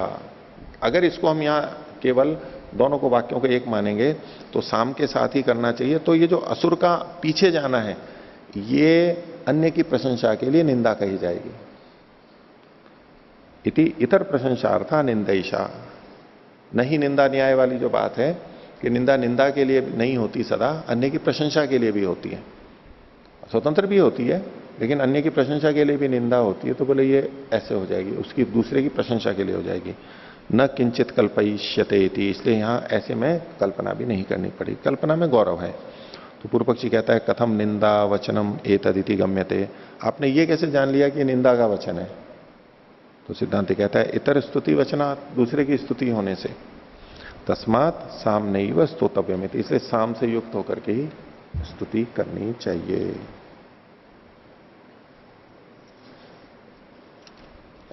अगर इसको हम यहां केवल दोनों को वाक्यों को एक मानेंगे तो साम के साथ ही करना चाहिए। तो ये जो असुर का पीछे जाना है, ये अन्य की प्रशंसा के लिए निंदा कही जाएगी। इति इतर प्रशंसार्था निंदैषा। नहीं निंदा न्याय वाली जो बात है कि निंदा के लिए नहीं होती सदा, अन्य की प्रशंसा के लिए भी होती है। स्वतंत्र भी होती है, लेकिन अन्य की प्रशंसा के लिए भी निंदा होती है। तो बोले ये ऐसे हो जाएगी, उसकी दूसरे की प्रशंसा के लिए हो जाएगी। न किंचित कल्पयिष्यते इति, इसलिए यहां ऐसे में कल्पना भी नहीं करनी पड़ी, कल्पना में गौरव है। तो पूर्व पक्षी कहता है कथम निंदा वचनम एतदिति गम्यते, आपने ये कैसे जान लिया कि निंदा का वचन है? तो सिद्धांत कहता है इतर स्तुति वचना, दूसरे की स्तुति होने से। तस्मात् साम नैव स्तोतव्यमिति, इसलिए साम से युक्त होकर के ही स्तुति करनी चाहिए।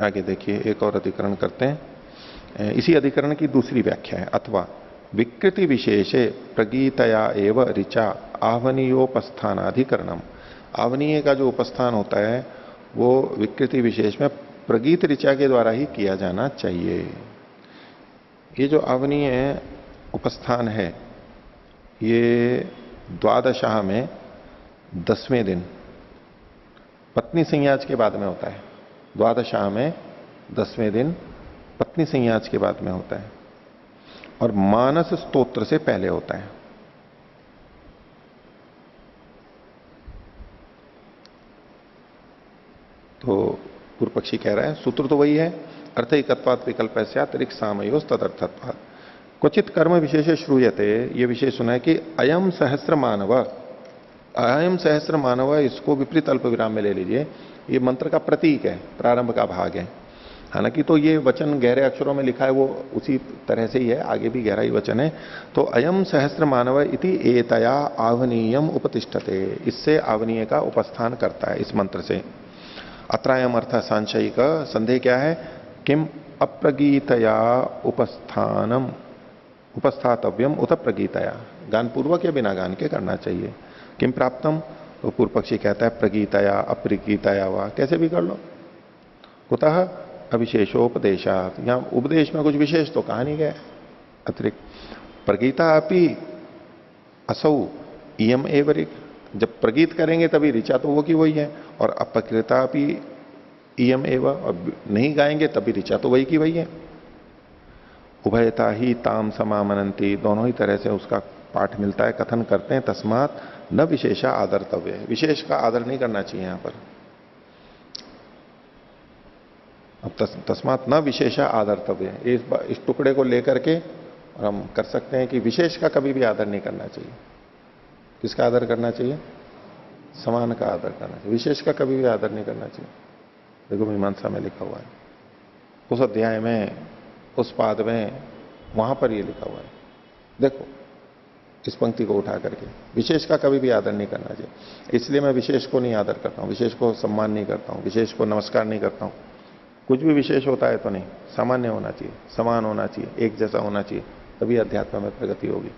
आगे देखिए, एक और अधिकरण करते हैं। इसी अधिकरण की दूसरी व्याख्या है। अथवा विकृति विशेषे प्रगीतया एव ऋचा आवनीयोपस्थानाधिकरणम। आवनीय का जो उपस्थान होता है वो विकृति विशेष में प्रगीत ऋचा के द्वारा ही किया जाना चाहिए। ये जो आवनीय उपस्थान है, ये द्वादशाह में 10वें दिन पत्नी संयाज के बाद में होता है। द्वादशाह में 10वें दिन पत्नी संयाज के बाद में होता है और मानस स्तोत्र से पहले होता है। तो पूर्व पक्षी कह रहा है सूत्र तो वही है, अर्थ एकत्वात् विकल्प से अतिरिक्त सामयोस तदर्थत्वात् क्वचित कर्म विशेष श्रूयते। ये विशेष सुना है कि अयम सहस्र मानव, अयम सहस्र मानव, इसको विपरीत अल्प विराम में ले लीजिए, ये मंत्र का प्रतीक है, प्रारंभ का भाग है। हालांकि तो ये वचन गहरे अक्षरों में लिखा है वो उसी तरह से ही है, आगे भी गहरा ही वचन है। तो अयम सहस्र मानव इति एतया आवनीयम उपतिष्ठते, इससे आवनीय का उपस्थान करता है इस मंत्र से। अत्रायम अर्थ सांशयिक, संदेह क्या है, किम अप्रगीतया उपस्थानम उपस्थातव्यम उत प्रगीतया, गान पूर्वक या बिना गान के करना चाहिए। किम प्राप्तम, तो पूर्व पक्षी कहता है प्रगीतया अप्रगीतया वा, कैसे भी कर लो। कुतः अविशेषोपदेशात, यहां उपदेश में कुछ विशेष तो कहा नहीं गया अतिरिक्त। प्रगीता अपि असौ इयम एवरिक, जब प्रगीत करेंगे तभी ऋचा तो वो की वही है, और अपकृता भी इयम एव, और नहीं गाएंगे तभी ऋचा तो वही की वही है। उभयता ही ताम समामनंती, दोनों ही तरह से उसका पाठ मिलता है, कथन करते हैं। तस्मात न विशेषा आदरतव्य, विशेष का आदर नहीं करना चाहिए यहां पर। अब तस्मात न विशेषा आदरतव्य, इस टुकड़े को लेकर के और हम कर सकते हैं कि विशेष का कभी भी आदर नहीं करना चाहिए। किसका आदर करना चाहिए? समान का आदर करना चाहिए, विशेष का कभी भी आदर नहीं करना चाहिए। देखो मीमांसा में लिखा हुआ है, उस अध्याय में, उस पाद में, वहां पर ये लिखा हुआ है। देखो इस पंक्ति को उठा करके, विशेष का कभी भी आदर नहीं करना चाहिए। इसलिए मैं विशेष को नहीं आदर करता हूं, विशेष को सम्मान नहीं करता हूं, विशेष को नमस्कार नहीं करता हूं। कुछ भी विशेष होता है तो नहीं, सामान्य होना चाहिए, समान होना चाहिए, एक जैसा होना चाहिए, तभी अध्यात्म में प्रगति होगी।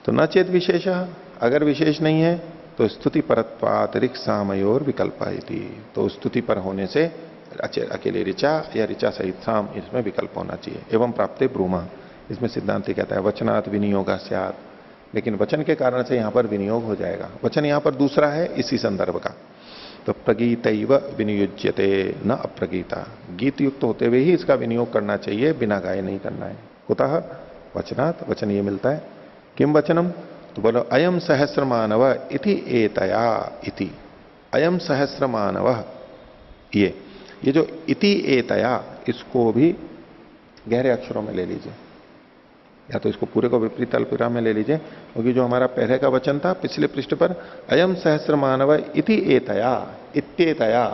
तो न चेत विशेष, अगर विशेष नहीं है तो स्तुति परत्वात् ऋक् सामयोर विकल्पायति, तो स्तुति पर होने से अकेले ऋचा या ऋचा सहित साम, इसमें विकल्प होना चाहिए। एवं प्राप्ते ब्रूमा, इसमें सिद्धांति कहता है वचनात् विनियोगा स्यात्, लेकिन वचन के कारण से यहां पर विनियोग हो जाएगा। वचन यहां पर दूसरा है इसी संदर्भ का। तो प्रगीतैव विनियुज्यते न अप्रगीता, गीत युक्त होते हुए ही इसका विनियोग करना चाहिए, बिना गाए नहीं करना है। कुतः वचनात्, वचन ये मिलता है। किम वचनम, तो बोलो अयम सहस्र मानव इति एतया इति, अयम सहस्र मानव, ये जो इति एतया, इसको भी गहरे अक्षरों में ले लीजिए, या तो इसको पूरे को विपरीत अल्पविराम में ले लीजिए, क्योंकि जो हमारा पहले का वचन था पिछले पृष्ठ पर, अयम सहस्र मानव इति एतया, इत्येतया,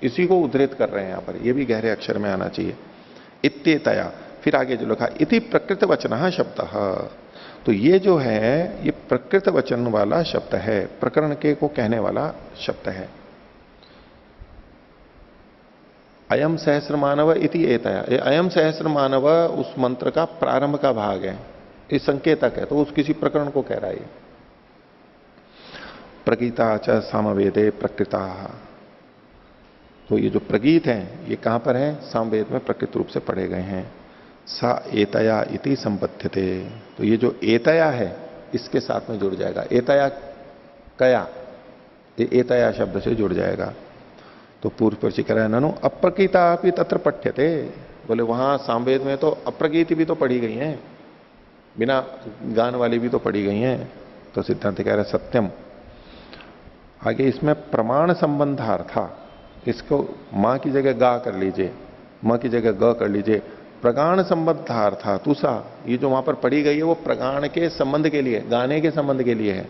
इसी को उद्धृत कर रहे हैं यहां पर, यह भी गहरे अक्षर में आना चाहिए। इत्येतया, फिर आगे जो लिखा इति प्रकृत वचन शब्द, तो ये जो है ये प्रकृत वचन वाला शब्द है, प्रकरण के को कहने वाला शब्द है। अयम सहस्र मानव इति एतया, अयम सहस्र मानव उस मंत्र का प्रारंभ का भाग है, इस संकेतक है, तो उस किसी प्रकरण को कह रहा है। प्रगीता च सामवेदे प्रकृता, तो ये जो प्रगीत हैं ये कहां पर है? सामवेद में प्रकृत रूप से पढ़े गए हैं। सा एतया इति संबध्यते, तो ये जो एतया है इसके साथ में जुड़ जाएगा। एतया कया, ये एतया शब्द से जुड़ जाएगा। तो पूर्व परिचय कह रहा है ननु अप्रगीता भी तत्र पठ्यते, बोले वहां सामवेद में तो अप्रगीति भी तो पढ़ी गई हैं, बिना गान वाली भी तो पढ़ी गई हैं। तो सिद्धांत कह रहा है सत्यम। आगे इसमें प्रमाण संबंधार्था, इसको मां की जगह गा कर लीजिए, मां की जगह ग कर लीजिए। प्रगाण संबंधार्था तुषा, ये जो वहां पर पढ़ी गई है वो प्रगाण के संबंध के लिए, गाने के संबंध के लिए है।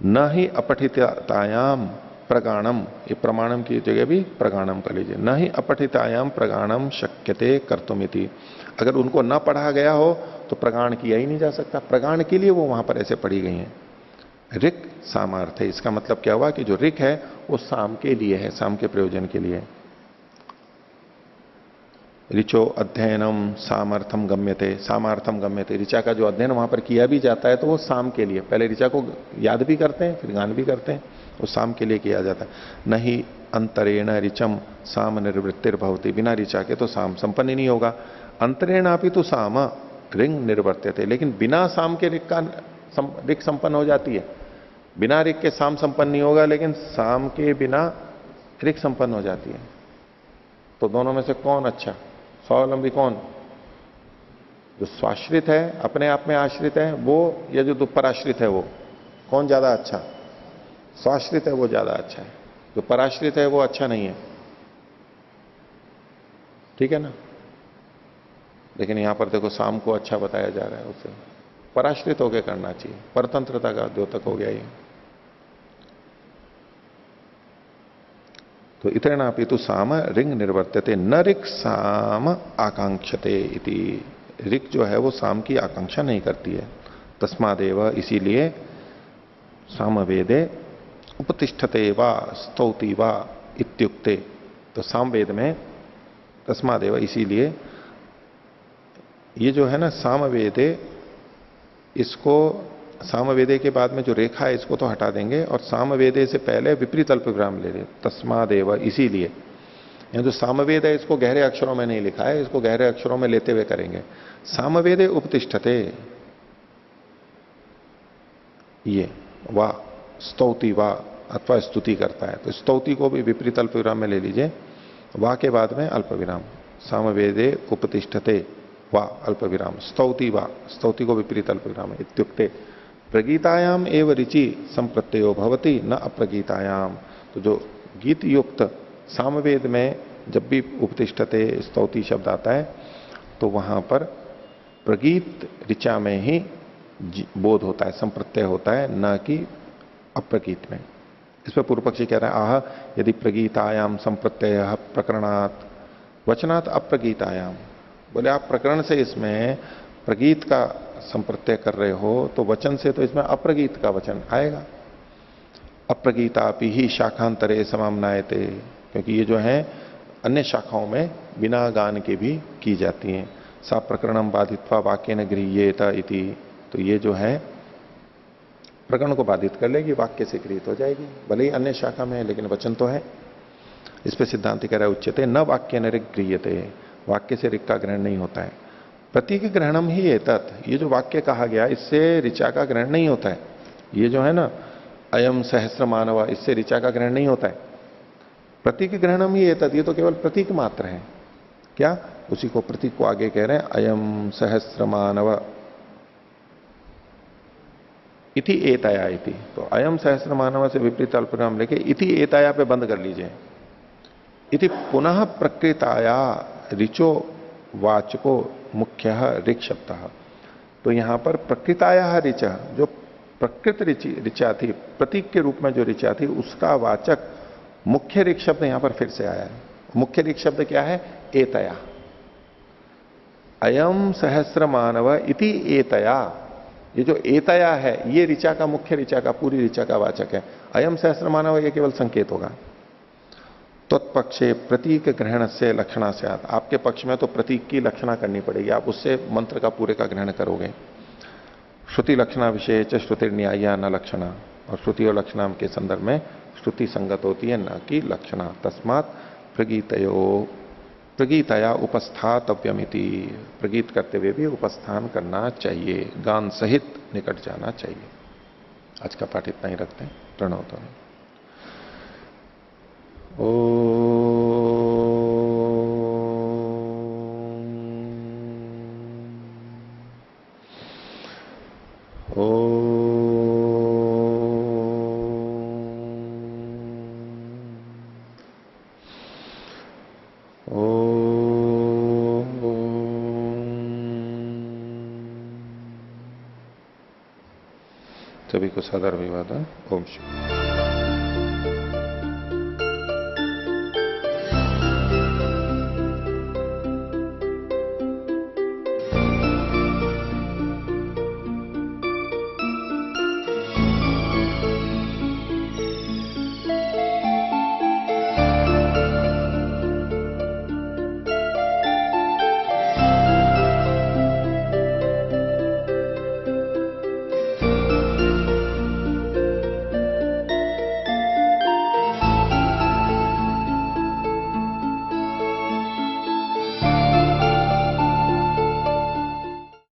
न ही अपठितायाम प्रगाणम, ये प्रमाणम की जगह भी प्रगाणम कर लीजिए। न ही अपठितायाम प्रगाणम शक्यते कर्तुमिति, अगर उनको न पढ़ा गया हो तो प्रगाण किया ही नहीं जा सकता, प्रगाण के लिए वो वहां पर ऐसे पढ़ी गई हैं। ऋक सामार्थ है, इसका मतलब क्या हुआ कि जो ऋक है वो साम के लिए है, साम के प्रयोजन के लिए। ऋचो अध्ययनम सामर्थम गम्यते, सामर्थम गम्यते, ऋचा का जो अध्ययन वहां पर किया भी जाता है तो वो साम के लिए, पहले ऋचा को याद भी करते हैं फिर गान भी करते हैं, वो साम के लिए किया जाता है। नहीं अंतरेण ऋचम साम निर्वृत्तिर भवति, बिना ऋचा के तो साम संपन्न ही नहीं होगा। अंतरेणापि तो साम ऋंग निर्वर्त्यते, लेकिन बिना साम के ऋक संपन्न हो जाती है। बिना ऋक के साम संपन्न नहीं होगा, लेकिन साम के बिना ऋक संपन्न हो जाती है। तो दोनों में से कौन अच्छा? स्वावलंबी कौन? जो स्वाश्रित है, अपने आप में आश्रित है वो, या जो दुपर आश्रित है वो? कौन ज्यादा अच्छा? स्वाश्रित है वो ज्यादा अच्छा है। जो पराश्रित है वो अच्छा नहीं है, ठीक है ना। लेकिन यहां पर देखो साम को अच्छा बताया जा रहा है, उसे पराश्रित होकर करना चाहिए, परतंत्रता का द्योतक हो गया ये। तो इतना अपितु साम रिंग निर्वर्त्यते न रिक साम आकांक्षते इति। रिक जो है वो साम की आकांक्षा नहीं करती है। तस्मादेव इसीलिए सामवेदे उपतिष्ठते वा स्तौति वा इत्युक्ते। तो सामवेद में तस्मादेव इसीलिए, ये जो है ना सामवेदे, इसको सामवेदे के बाद में जो रेखा है इसको तो हटा देंगे और सामवेदे से पहले विपरीत अल्पविराम ले रहे, तस्मादेव इसीलिए। यहां जो सामवेद है इसको गहरे अक्षरों में नहीं लिखा है, इसको गहरे अक्षरों में लेते हुए करेंगे। सामवेदे उपतिष्ठते, ये वा स्तौति वा अथवा स्तुति करता है, तो स्तौति को भी विपरीत अल्पविराम में ले लीजिए, वा के बाद में अल्पविराम। सामवेदे उपतिष्ठते वा अल्पविराम, स्तौति वा, स्तौति को विपरीत अल्पविराम। इत्युक्ते प्रगीतायाम एव रुचि संप्रत्ययो भवति न अप्रगीतायाम। तो जो गीत युक्त सामवेद में जब भी उपतिष्ठते स्तौति शब्द आता है तो वहां पर प्रगीत ऋचा में ही बोध होता है, संप्रत्यय होता है, न कि अप्रगीत में। इस पर पूर्व पक्षी कह रहा है आह यदि प्रगीतायाम संप्रत्यय प्रकरणात् वचनात् अप्रगीतायाम। बोले आप प्रकरण से इसमें प्रगीत का संप्रत्यय कर रहे हो तो वचन से तो इसमें अप्रगीत का वचन आएगा। अप्रगीतापि ही शाखांतरे समामनायते, क्योंकि ये जो है अन्य शाखाओं में बिना गान के भी की जाती हैं। सा प्रकरणम बाधित्वा वाक्य न गृह्येत इति। तो ये जो है प्रकरण को बाधित कर लेगी, वाक्य से गृहित हो जाएगी, भले ही अन्य शाखा में है लेकिन वचन तो है। इस पे सिद्धांत कह रहा है उच्यते न वाक्य न ऋग गृह्यते, वाक्य से ऋग का ग्रहण नहीं होता है। प्रतीक ग्रहणम ही एतत्, ये जो वाक्य कहा गया इससे ऋचा का ग्रहण नहीं होता है। ये जो है ना अयम सहस्र मानव, इससे ऋचा का ग्रहण नहीं होता है। प्रतीक ग्रहणम ही एतत्, ये तो केवल प्रतीक मात्र है। क्या? उसी को प्रतीक को आगे कह रहे हैं अयम सहस्र मानव इति एतया इति। तो अयम सहस्र मानव से विपरीत अल्पविराम लेके इति एतया पे बंद कर लीजिए। इति पुनः प्रकृताया ऋचो वाचको मुख्य ऋक् शब्द। तो यहां पर प्रकृताया ऋच, जो प्रकृत ऋचा थी, प्रतीक के रूप में जो ऋचा थी, उसका वाचक मुख्य ऋक् शब्द यहां पर फिर से आया है। मुख्य ऋक् शब्द क्या है? एतया। अयम सहस्र मानव इति एतया, ये जो एतया है ये ऋचा का, मुख्य ऋचा का, पूरी ऋचा का वाचक है। अयम सहस्र मानव ये केवल संकेत होगा। तत्पक्षे प्रतीक ग्रहण से लक्षणा से, आपके पक्ष में तो प्रतीक की लक्षणा करनी पड़ेगी, आप उससे मंत्र का पूरे का ग्रहण करोगे। श्रुति लक्षणा विशेष श्रुति न्याया न लक्षणा, और श्रुति और लक्षणा के संदर्भ में श्रुति संगत होती है न कि लक्षणा। तस्मात् प्रगीतया उपस्थातव्यमिति, प्रगीत करते हुए भी उपस्थान करना चाहिए, गान सहित निकट जाना चाहिए। आज का पाठ इतना ही रखते हैं। प्रणव तो सभी को सदर विवाद। ओम शिव।